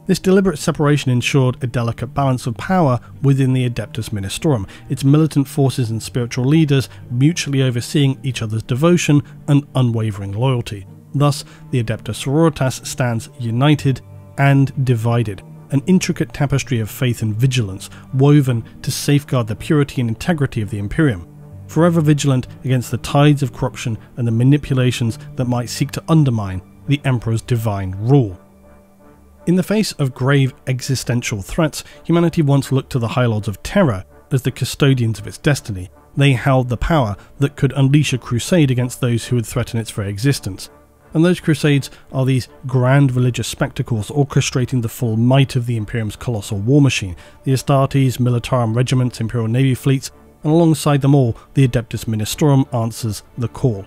This deliberate separation ensured a delicate balance of power within the Adeptus Ministorum, its militant forces and spiritual leaders mutually overseeing each other's devotion and unwavering loyalty. Thus, the Adeptus Sororitas stands united and divided, an intricate tapestry of faith and vigilance woven to safeguard the purity and integrity of the Imperium, forever vigilant against the tides of corruption and the manipulations that might seek to undermine the Emperor's divine rule. In the face of grave existential threats, humanity once looked to the High Lords of Terra as the custodians of its destiny. They held the power that could unleash a crusade against those who would threaten its very existence. And those crusades are these grand religious spectacles orchestrating the full might of the Imperium's colossal war machine, the Astartes, Militarum regiments, Imperial Navy fleets, and alongside them all, the Adeptus Ministorum answers the call.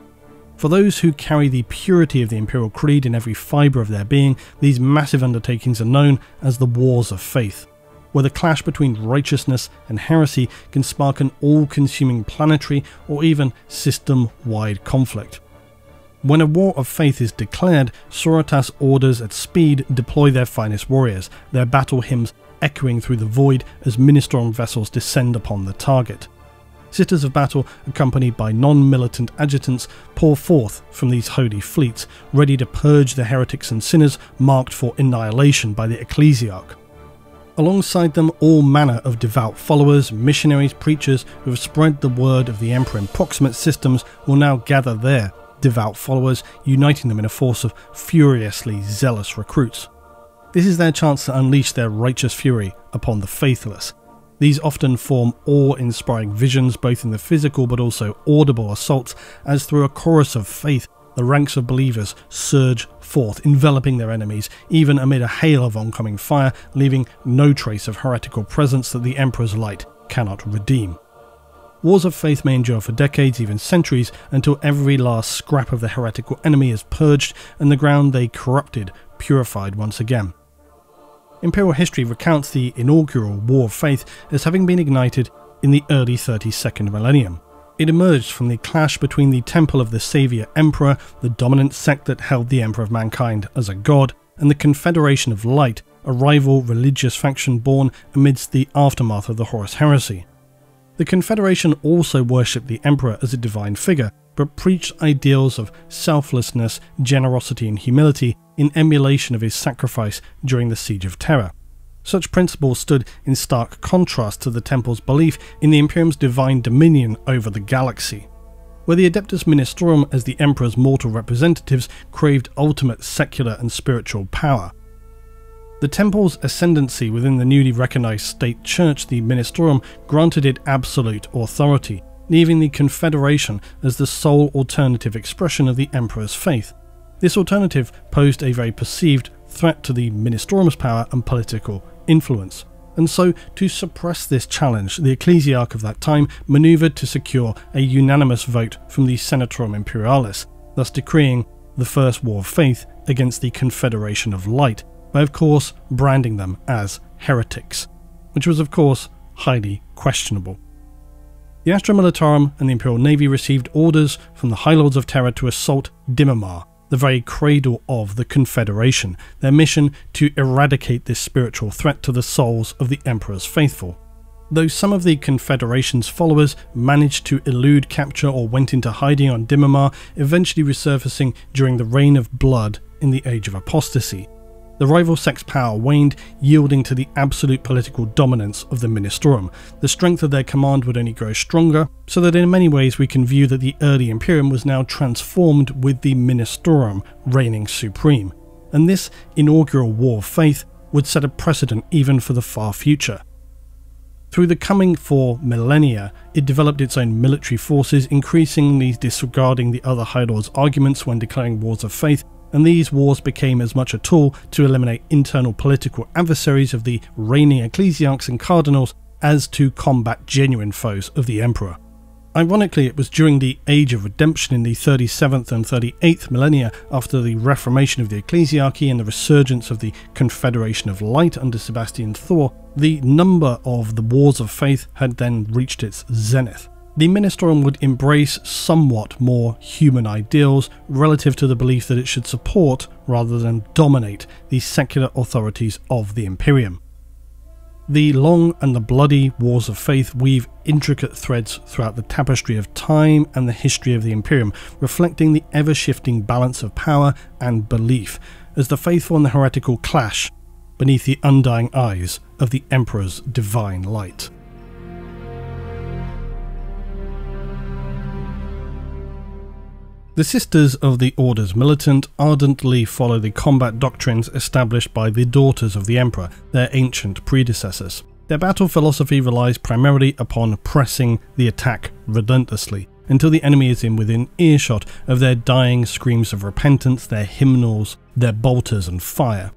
For those who carry the purity of the Imperial Creed in every fibre of their being, these massive undertakings are known as the Wars of Faith, where the clash between righteousness and heresy can spark an all-consuming planetary or even system-wide conflict. When a war of faith is declared, Sororitas orders at speed deploy their finest warriors, their battle hymns echoing through the void as Ministorum vessels descend upon the target. Sitters of battle, accompanied by non-militant adjutants, pour forth from these holy fleets, ready to purge the heretics and sinners marked for annihilation by the ecclesiarch. Alongside them, all manner of devout followers, missionaries, preachers who have spread the word of the Emperor in proximate systems will now gather there, devout followers, uniting them in a force of furiously zealous recruits. This is their chance to unleash their righteous fury upon the faithless. These often form awe-inspiring visions both in the physical but also audible assaults, as through a chorus of faith the ranks of believers surge forth, enveloping their enemies, even amid a hail of oncoming fire, leaving no trace of heretical presence that the Emperor's light cannot redeem. Wars of faith may endure for decades, even centuries, until every last scrap of the heretical enemy is purged and the ground they corrupted purified once again. Imperial history recounts the inaugural War of Faith as having been ignited in the early 32nd millennium. It emerged from the clash between the Temple of the Saviour Emperor, the dominant sect that held the Emperor of Mankind as a god, and the Confederation of Light, a rival religious faction born amidst the aftermath of the Horus Heresy. The Confederation also worshipped the Emperor as a divine figure, but preached ideals of selflessness, generosity and humility in emulation of his sacrifice during the Siege of Terra. Such principles stood in stark contrast to the Temple's belief in the Imperium's divine dominion over the galaxy, where the Adeptus Ministorum as the Emperor's mortal representatives craved ultimate secular and spiritual power. The Temple's ascendancy within the newly recognised state church, the Ministorum, granted it absolute authority, leaving the Confederation as the sole alternative expression of the Emperor's faith. This alternative posed a very perceived threat to the Ministorum's power and political influence, and so to suppress this challenge, the ecclesiarch of that time manoeuvred to secure a unanimous vote from the Senatorum Imperialis, thus decreeing the First War of Faith against the Confederation of Light, by of course branding them as heretics, which was of course highly questionable. The Astra Militarum and the Imperial Navy received orders from the High Lords of Terra to assault Dimamar, the very cradle of the Confederation, their mission to eradicate this spiritual threat to the souls of the Emperor's faithful. Though some of the Confederation's followers managed to elude capture or went into hiding on Dimamar, eventually resurfacing during the Reign of Blood in the Age of Apostasy. The rival sect's power waned, yielding to the absolute political dominance of the Ministorum. The strength of their command would only grow stronger, so that in many ways we can view that the early Imperium was now transformed with the Ministorum reigning supreme. And this inaugural War of Faith would set a precedent even for the far future. Through the coming 4 millennia, it developed its own military forces, increasingly disregarding the other High Lords' arguments when declaring wars of faith, and these wars became as much a tool to eliminate internal political adversaries of the reigning ecclesiarchs and cardinals as to combat genuine foes of the Emperor. Ironically, it was during the Age of Redemption in the 37th and 38th millennia, after the reformation of the ecclesiarchy and the resurgence of the Confederation of Light under Sebastian Thor, the number of the Wars of Faith had then reached its zenith. The Ministorum would embrace somewhat more human ideals relative to the belief that it should support rather than dominate the secular authorities of the Imperium. The long and the bloody wars of faith weave intricate threads throughout the tapestry of time and the history of the Imperium, reflecting the ever-shifting balance of power and belief, as the faithful and the heretical clash beneath the undying eyes of the Emperor's divine light. The Sisters of the Orders Militant ardently follow the combat doctrines established by the Daughters of the Emperor, their ancient predecessors. Their battle philosophy relies primarily upon pressing the attack relentlessly, until the enemy is within earshot of their dying screams of repentance, their hymnals, their bolters and fire.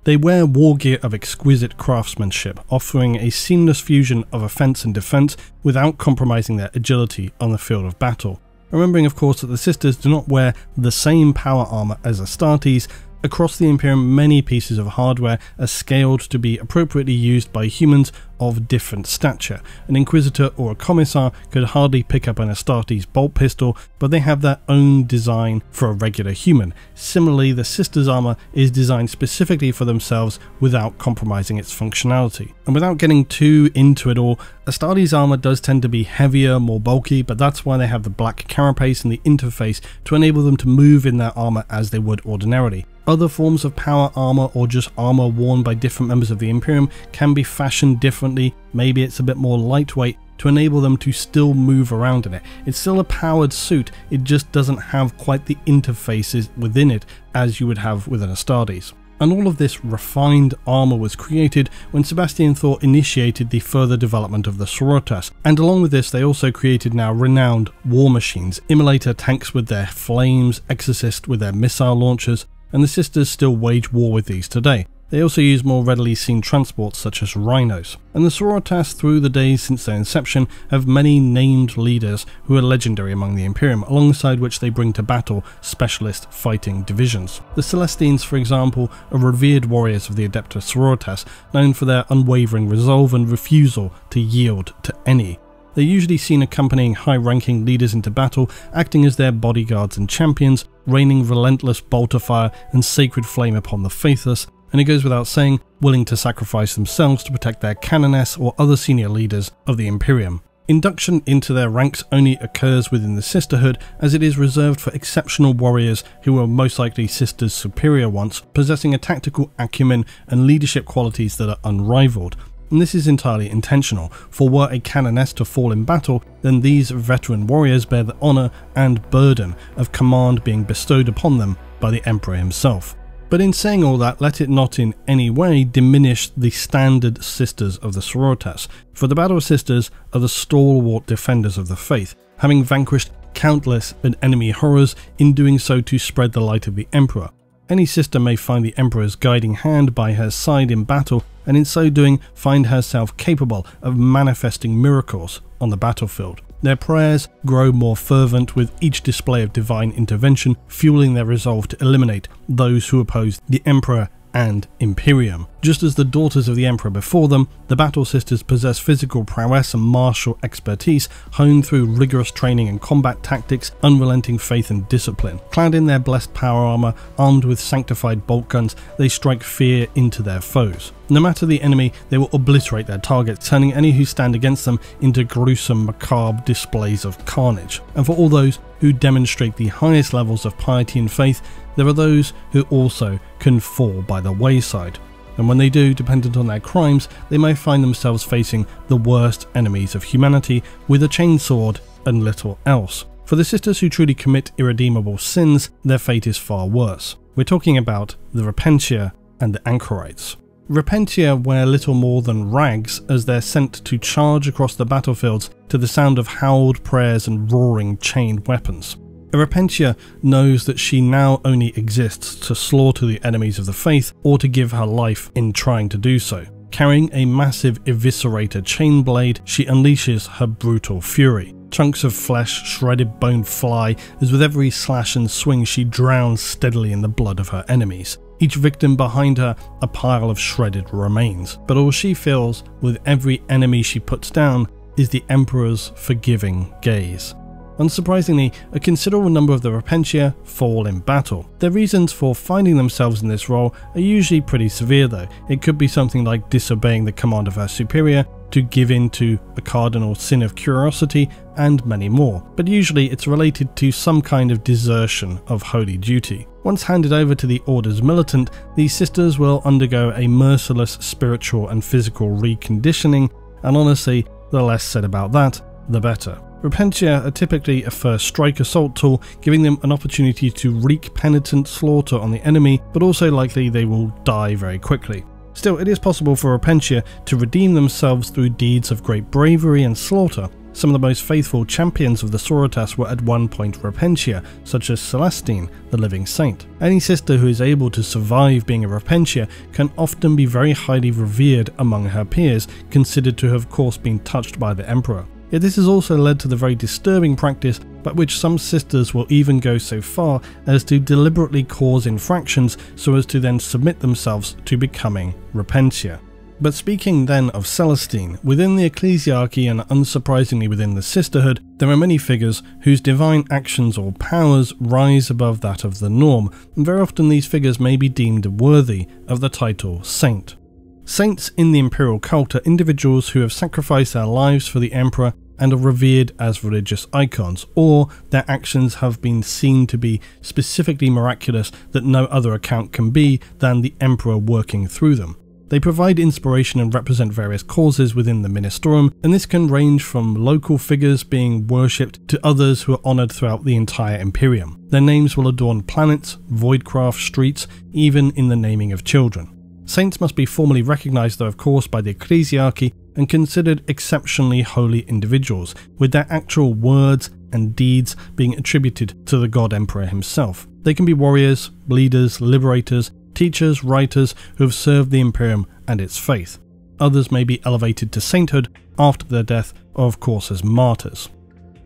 They wear war gear of exquisite craftsmanship, offering a seamless fusion of offense and defense without compromising their agility on the field of battle. Remembering of course that the Sisters do not wear the same power armour as Astartes. Across the Imperium, many pieces of hardware are scaled to be appropriately used by humans of different stature. An Inquisitor or a Commissar could hardly pick up an Astartes bolt pistol, but they have their own design for a regular human. Similarly, the Sisters' armour is designed specifically for themselves without compromising its functionality. And without getting too into it all, Astartes' armour does tend to be heavier, more bulky, but that's why they have the black carapace and the interface to enable them to move in their armour as they would ordinarily. Other forms of power armour or just armour worn by different members of the Imperium can be fashioned differently. Maybe it's a bit more lightweight to enable them to still move around in it. It's still a powered suit, it just doesn't have quite the interfaces within it as you would have with an Astartes. And all of this refined armour was created when Sebastian Thor initiated the further development of the Sororitas, and along with this they also created now renowned war machines, Immolator tanks with their flames, Exorcist with their missile launchers, and the Sisters still wage war with these today. They also use more readily seen transports such as rhinos. And the Sororitas through the days since their inception have many named leaders who are legendary among the Imperium, alongside which they bring to battle specialist fighting divisions. The Celestines, for example, are revered warriors of the Adeptus Sororitas, known for their unwavering resolve and refusal to yield to any. They're usually seen accompanying high-ranking leaders into battle, acting as their bodyguards and champions, raining relentless bolter fire and sacred flame upon the faithless, and it goes without saying, willing to sacrifice themselves to protect their canoness or other senior leaders of the Imperium. Induction into their ranks only occurs within the Sisterhood, as it is reserved for exceptional warriors who were most likely Sisters' superior once, possessing a tactical acumen and leadership qualities that are unrivaled. And this is entirely intentional, for were a canoness to fall in battle, then these veteran warriors bear the honour and burden of command being bestowed upon them by the Emperor himself. But in saying all that, let it not in any way diminish the standard Sisters of the Sororitas, for the Battle Sisters are the stalwart defenders of the faith, having vanquished countless enemy horrors, in doing so to spread the light of the Emperor. Any sister may find the Emperor's guiding hand by her side in battle, and in so doing find herself capable of manifesting miracles on the battlefield. Their prayers grow more fervent with each display of divine intervention, fueling their resolve to eliminate those who oppose the Emperor and Imperium. Just as the Daughters of the Emperor before them, the Battle Sisters possess physical prowess and martial expertise, honed through rigorous training and combat tactics, unrelenting faith and discipline. Clad in their blessed power armour, armed with sanctified bolt guns, they strike fear into their foes. No matter the enemy, they will obliterate their targets, turning any who stand against them into gruesome, macabre displays of carnage. And for all those who demonstrate the highest levels of piety and faith, there are those who also can fall by the wayside. And when they do, dependent on their crimes, they may find themselves facing the worst enemies of humanity with a chainsword and little else. For the sisters who truly commit irredeemable sins, their fate is far worse. We're talking about the Repentia and the Anchorites. Repentia wear little more than rags as they're sent to charge across the battlefields to the sound of howled prayers and roaring chained weapons. A Repentia knows that she now only exists to slaughter the enemies of the faith or to give her life in trying to do so. Carrying a massive eviscerator chain blade, she unleashes her brutal fury. Chunks of flesh, shredded bone fly as with every slash and swing she drowns steadily in the blood of her enemies. Each victim behind her a pile of shredded remains. But all she feels with every enemy she puts down is the Emperor's forgiving gaze. Unsurprisingly, a considerable number of the Repentia fall in battle. Their reasons for finding themselves in this role are usually pretty severe though. It could be something like disobeying the command of her superior, to give in to a cardinal sin of curiosity, and many more. But usually it's related to some kind of desertion of holy duty. Once handed over to the Order's militant, these sisters will undergo a merciless spiritual and physical reconditioning, and honestly, the less said about that, the better. Repentia are typically a first strike assault tool, giving them an opportunity to wreak penitent slaughter on the enemy, but also likely they will die very quickly. Still, it is possible for Repentia to redeem themselves through deeds of great bravery and slaughter. Some of the most faithful champions of the SORORITAS were at one point Repentia, such as Celestine, the living saint. Any sister who is able to survive being a Repentia can often be very highly revered among her peers, considered to have of course been touched by the Emperor. Yet this has also led to the very disturbing practice by which some sisters will even go so far as to deliberately cause infractions so as to then submit themselves to becoming Repentia. But speaking then of Celestine, within the ecclesiarchy and unsurprisingly within the sisterhood, there are many figures whose divine actions or powers rise above that of the norm, and very often these figures may be deemed worthy of the title saint. Saints in the imperial cult are individuals who have sacrificed their lives for the emperor and are revered as religious icons, or their actions have been seen to be specifically miraculous that no other account can be than the emperor working through them. They provide inspiration and represent various causes within the Ministerium, and this can range from local figures being worshipped to others who are honoured throughout the entire Imperium. Their names will adorn planets, voidcraft, streets, even in the naming of children. Saints must be formally recognised though of course by the ecclesiarchy and considered exceptionally holy individuals, with their actual words and deeds being attributed to the God Emperor himself. They can be warriors, leaders, liberators, teachers, writers who have served the Imperium and its faith. Others may be elevated to sainthood after their death, or of course as martyrs.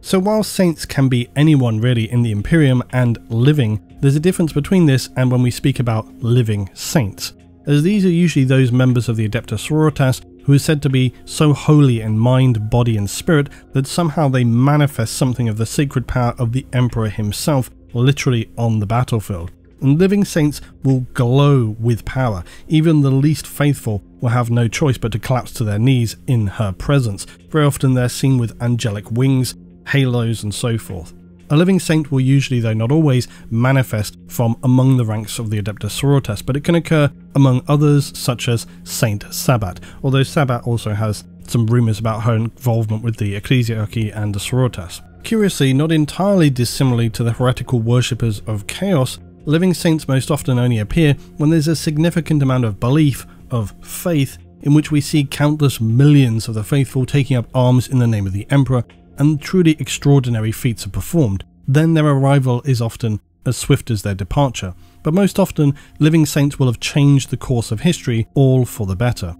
So while saints can be anyone really in the Imperium and living, there's a difference between this and when we speak about living saints, as these are usually those members of the Adepta Sororitas who are said to be so holy in mind, body and spirit that somehow they manifest something of the sacred power of the Emperor himself literally on the battlefield. And living saints will glow with power. Even the least faithful will have no choice but to collapse to their knees in her presence. Very often they're seen with angelic wings, halos and so forth. A living saint will usually, though not always, manifest from among the ranks of the Adepta Sororitas, but it can occur among others such as Saint Sabbat, although Sabbat also has some rumours about her involvement with the ecclesiarchy and the Sororitas. Curiously, not entirely dissimilarly to the heretical worshippers of chaos, living saints most often only appear when there's a significant amount of belief, of faith, in which we see countless millions of the faithful taking up arms in the name of the Emperor, and truly extraordinary feats are performed. Then their arrival is often as swift as their departure, but most often living saints will have changed the course of history, all for the better.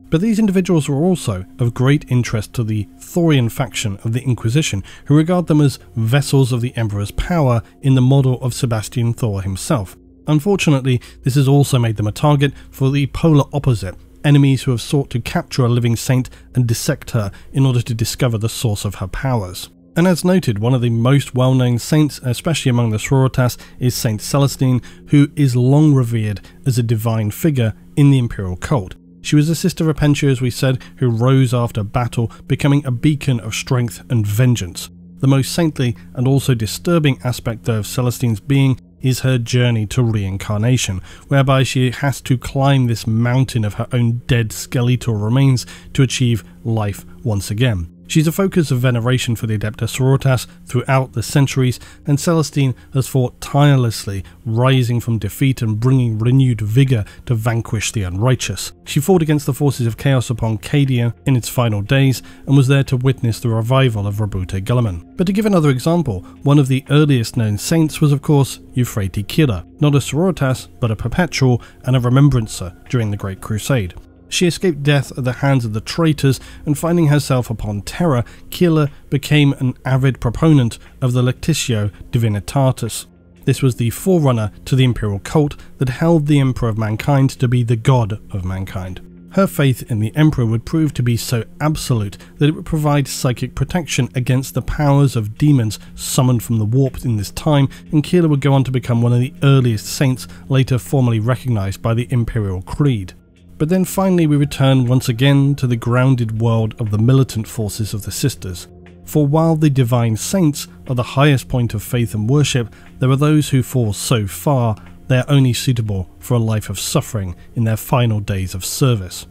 But these individuals were also of great interest to the Thorian faction of the Inquisition, who regard them as vessels of the Emperor's power in the model of Sebastian Thor himself. Unfortunately, this has also made them a target for the polar opposite, enemies who have sought to capture a living saint and dissect her in order to discover the source of her powers. And as noted, one of the most well-known saints, especially among the Sororitas, is Saint Celestine, who is long revered as a divine figure in the imperial cult. She was a sister Repentia, as we said, who rose after battle, becoming a beacon of strength and vengeance. The most saintly and also disturbing aspect though of Celestine's being is her journey to reincarnation, whereby she has to climb this mountain of her own dead skeletal remains to achieve life once again. She's a focus of veneration for the Adepta Sororitas throughout the centuries, and Celestine has fought tirelessly, rising from defeat and bringing renewed vigour to vanquish the unrighteous. She fought against the forces of chaos upon Cadia in its final days, and was there to witness the revival of Rabute Guilliman. But to give another example, one of the earliest known saints was of course Euphrate Kira, not a Sororitas, but a perpetual and a remembrancer during the Great Crusade. She escaped death at the hands of the traitors, and finding herself upon Terra, Kira became an avid proponent of the Lectitio Divinitatis. This was the forerunner to the imperial cult that held the Emperor of Mankind to be the god of mankind. Her faith in the Emperor would prove to be so absolute that it would provide psychic protection against the powers of demons summoned from the warp in this time, and Keela would go on to become one of the earliest saints later formally recognised by the Imperial Creed. But then finally we return once again to the grounded world of the militant forces of the Sisters. For while the divine saints are the highest point of faith and worship, there are those who fall so far they are only suitable for a life of suffering in their final days of service.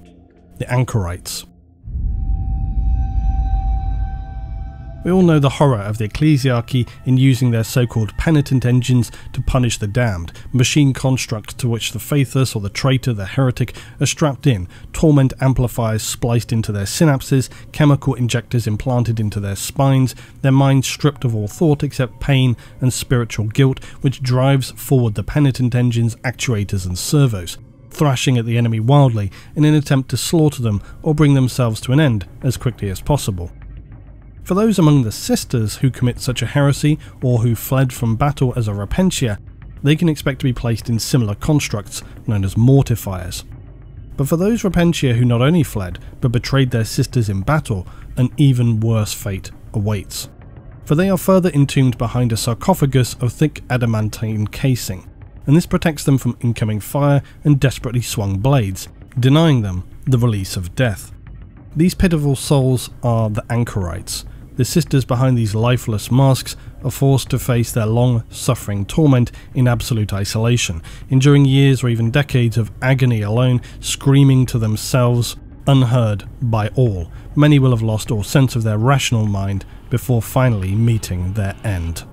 The Anchorites. We all know the horror of the ecclesiarchy in using their so-called penitent engines to punish the damned, machine constructs to which the faithless or the traitor, the heretic, are strapped in, torment amplifiers spliced into their synapses, chemical injectors implanted into their spines, their minds stripped of all thought except pain and spiritual guilt, which drives forward the penitent engines, actuators and servos, thrashing at the enemy wildly in an attempt to slaughter them or bring themselves to an end as quickly as possible. For those among the Sisters who commit such a heresy or who fled from battle as a repentia, they can expect to be placed in similar constructs known as mortifiers. But for those repentia who not only fled but betrayed their sisters in battle, an even worse fate awaits. For they are further entombed behind a sarcophagus of thick adamantine casing, and this protects them from incoming fire and desperately swung blades, denying them the release of death. These pitiful souls are the Anchorites. The Sisters behind these lifeless masks are forced to face their long-suffering torment in absolute isolation, enduring years or even decades of agony alone, screaming to themselves, unheard by all. Many will have lost all sense of their rational mind before finally meeting their end.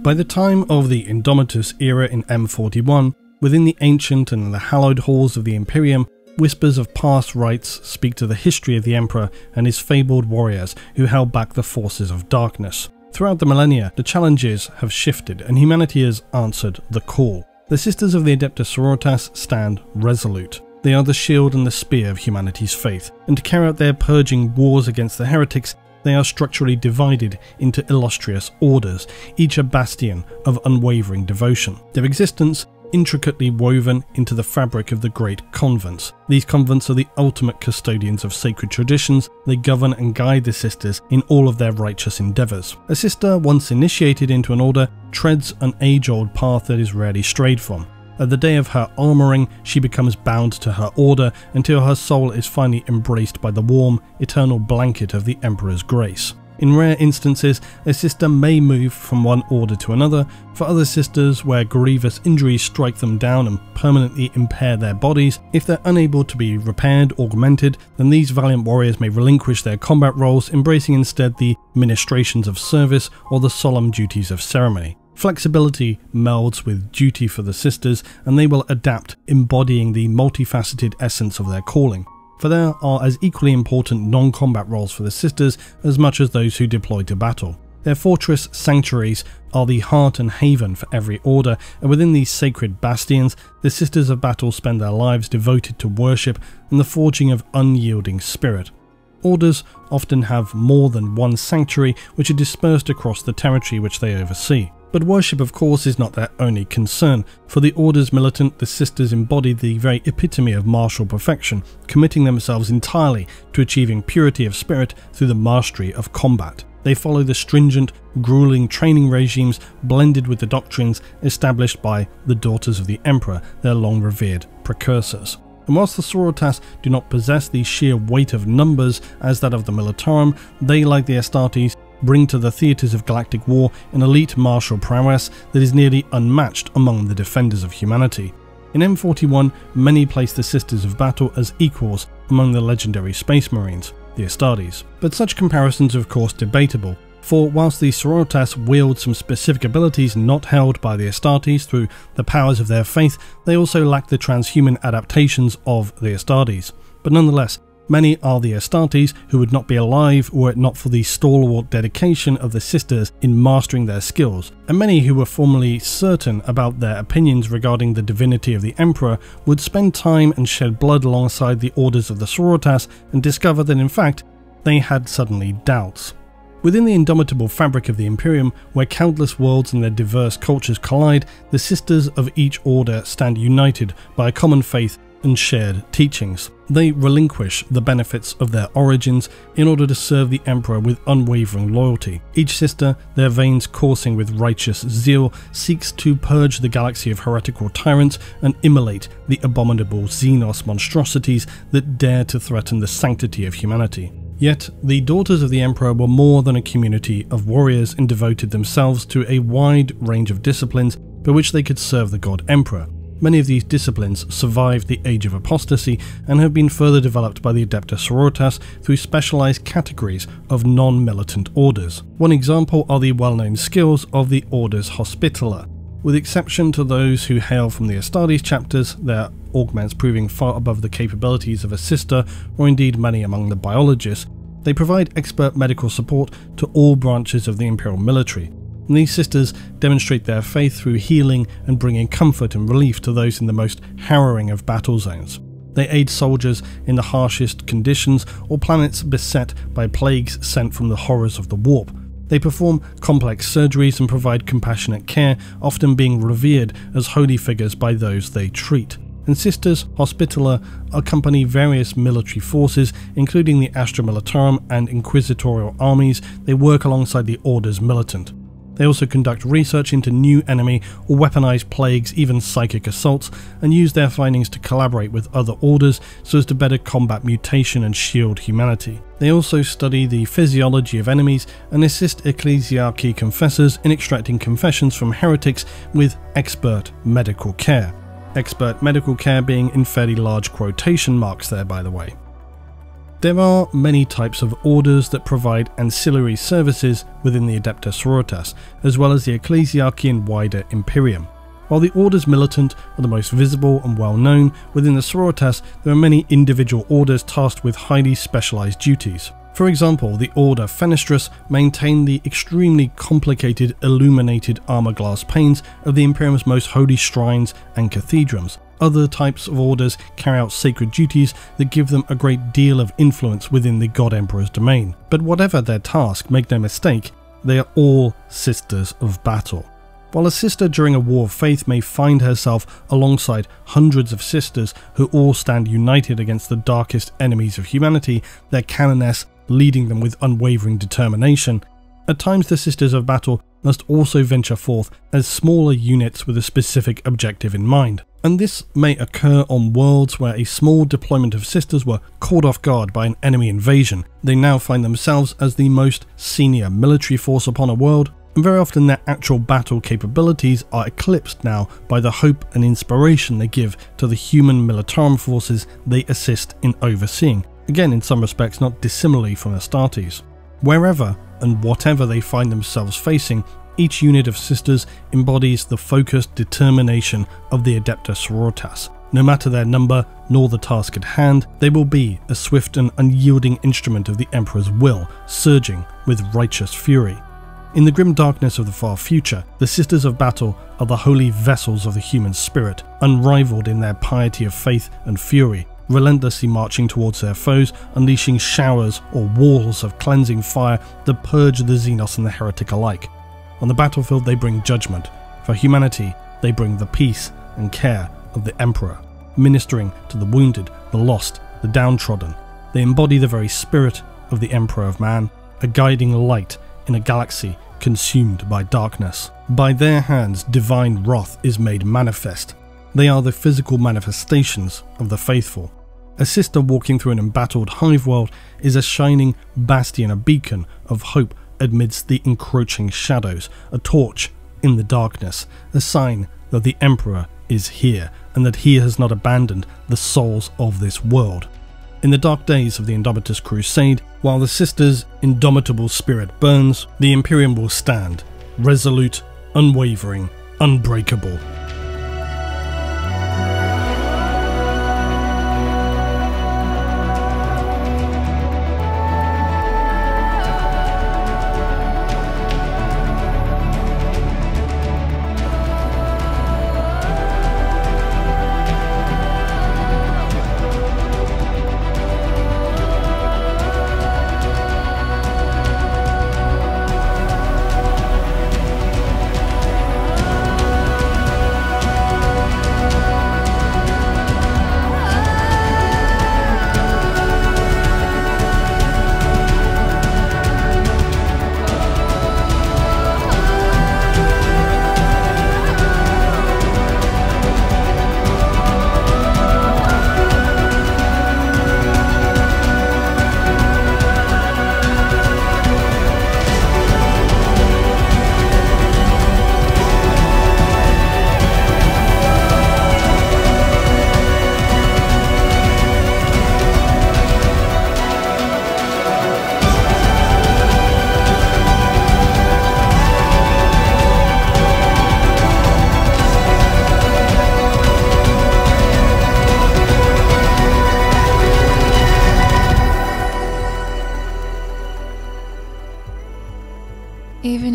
By the time of the Indomitus era in M41, within the ancient and the hallowed halls of the Imperium, whispers of past rites speak to the history of the Emperor and his fabled warriors who held back the forces of darkness. Throughout the millennia, the challenges have shifted and humanity has answered the call. The Sisters of the Adeptus Sororitas stand resolute. They are the shield and the spear of humanity's faith, and to carry out their purging wars against the heretics, they are structurally divided into illustrious orders, each a bastion of unwavering devotion. Their existence intricately woven into the fabric of the great convents. These convents are the ultimate custodians of sacred traditions. They govern and guide the Sisters in all of their righteous endeavours. A sister, once initiated into an order, treads an age-old path that is rarely strayed from. At the day of her armouring, she becomes bound to her order until her soul is finally embraced by the warm, eternal blanket of the Emperor's grace. In rare instances, a sister may move from one order to another. For other sisters, where grievous injuries strike them down and permanently impair their bodies, if they're unable to be repaired or augmented, then these valiant warriors may relinquish their combat roles, embracing instead the ministrations of service or the solemn duties of ceremony. Flexibility melds with duty for the sisters, and they will adapt, embodying the multifaceted essence of their calling. For there are as equally important non-combat roles for the sisters as much as those who deploy to battle. Their fortress sanctuaries are the heart and haven for every order, and within these sacred bastions, the Sisters of Battle spend their lives devoted to worship and the forging of unyielding spirit. Orders often have more than one sanctuary which are dispersed across the territory which they oversee. But worship, of course, is not their only concern. For the Order's militant, the Sisters embody the very epitome of martial perfection, committing themselves entirely to achieving purity of spirit through the mastery of combat. They follow the stringent, grueling training regimes blended with the doctrines established by the Daughters of the Emperor, their long-revered precursors. And whilst the Sororitas do not possess the sheer weight of numbers as that of the Militarum, they, like the Astartes, bring to the theatres of galactic war an elite martial prowess that is nearly unmatched among the defenders of humanity. In M41, many place the Sisters of Battle as equals among the legendary Space Marines, the Astartes. But such comparisons are of course debatable, for whilst the Sororitas wield some specific abilities not held by the Astartes through the powers of their faith, they also lack the transhuman adaptations of the Astartes. But nonetheless, many are the Astartes who would not be alive were it not for the stalwart dedication of the Sisters in mastering their skills, and many who were formerly certain about their opinions regarding the divinity of the Emperor would spend time and shed blood alongside the orders of the Sororitas and discover that in fact they had suddenly doubts. Within the indomitable fabric of the Imperium, where countless worlds and their diverse cultures collide, the sisters of each order stand united by a common faith and shared teachings. They relinquish the benefits of their origins in order to serve the Emperor with unwavering loyalty. Each sister, their veins coursing with righteous zeal, seeks to purge the galaxy of heretical tyrants and immolate the abominable Xenos monstrosities that dare to threaten the sanctity of humanity. Yet, the Daughters of the Emperor were more than a community of warriors and devoted themselves to a wide range of disciplines by which they could serve the God Emperor. Many of these disciplines survived the Age of Apostasy and have been further developed by the Adepta Sororitas through specialized categories of non-militant orders. One example are the well-known skills of the Orders Hospitaller. With exception to those who hail from the Astartes chapters, their augments proving far above the capabilities of a sister, or indeed many among the biologists, they provide expert medical support to all branches of the Imperial military. And these sisters demonstrate their faith through healing and bringing comfort and relief to those in the most harrowing of battle zones. They aid soldiers in the harshest conditions or planets beset by plagues sent from the horrors of the warp. They perform complex surgeries and provide compassionate care, often being revered as holy figures by those they treat. And Sisters Hospitaller accompany various military forces, including the Astra Militarum and Inquisitorial armies. They work alongside the Order's militant. They also conduct research into new enemy or weaponized plagues, even psychic assaults, and use their findings to collaborate with other orders so as to better combat mutation and shield humanity. They also study the physiology of enemies and assist ecclesiarchy confessors in extracting confessions from heretics with expert medical care. Expert medical care being in fairly large quotation marks there, by the way. There are many types of orders that provide ancillary services within the Adepta Sororitas, as well as the ecclesiarchy and wider Imperium. While the orders militant are the most visible and well known, within the Sororitas there are many individual orders tasked with highly specialized duties. For example, the Order Fenestrous maintain the extremely complicated illuminated armor glass panes of the Imperium's most holy shrines and cathedrals. Other types of orders carry out sacred duties that give them a great deal of influence within the God Emperor's domain. But whatever their task, make no mistake, they are all Sisters of Battle. While a sister during a war of faith may find herself alongside hundreds of sisters who all stand united against the darkest enemies of humanity, their canoness leading them with unwavering determination, at times the Sisters of Battle must also venture forth as smaller units with a specific objective in mind. And this may occur on worlds where a small deployment of sisters were caught off guard by an enemy invasion. They now find themselves as the most senior military force upon a world, and very often their actual battle capabilities are eclipsed now by the hope and inspiration they give to the human militarum forces they assist in overseeing, again in some respects not dissimilarly from Astartes. Wherever and whatever they find themselves facing, each unit of sisters embodies the focused determination of the Adepta Sororitas. No matter their number nor the task at hand, they will be a swift and unyielding instrument of the Emperor's will, surging with righteous fury. In the grim darkness of the far future, the Sisters of Battle are the holy vessels of the human spirit, unrivaled in their piety of faith and fury, relentlessly marching towards their foes, unleashing showers or walls of cleansing fire that purge the Xenos and the heretic alike. On the battlefield they bring judgment. For humanity, they bring the peace and care of the Emperor, ministering to the wounded, the lost, the downtrodden. They embody the very spirit of the Emperor of Man, a guiding light in a galaxy consumed by darkness. By their hands, divine wrath is made manifest. They are the physical manifestations of the faithful. A sister walking through an embattled hive world is a shining bastion, a beacon of hope amidst the encroaching shadows, a torch in the darkness, a sign that the Emperor is here and that he has not abandoned the souls of this world. In the dark days of the Indomitus Crusade, while the Sisters' indomitable spirit burns, the Imperium will stand, resolute, unwavering, unbreakable.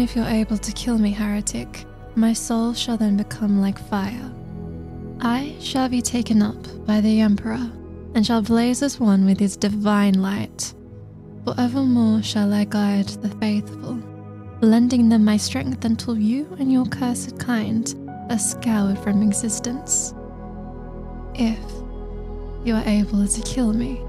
if you're able to kill me, heretic, my soul shall then become like fire. I shall be taken up by the Emperor, and shall blaze as one with his divine light. Forevermore shall I guide the faithful, lending them my strength until you and your cursed kind are scoured from existence. If you are able to kill me.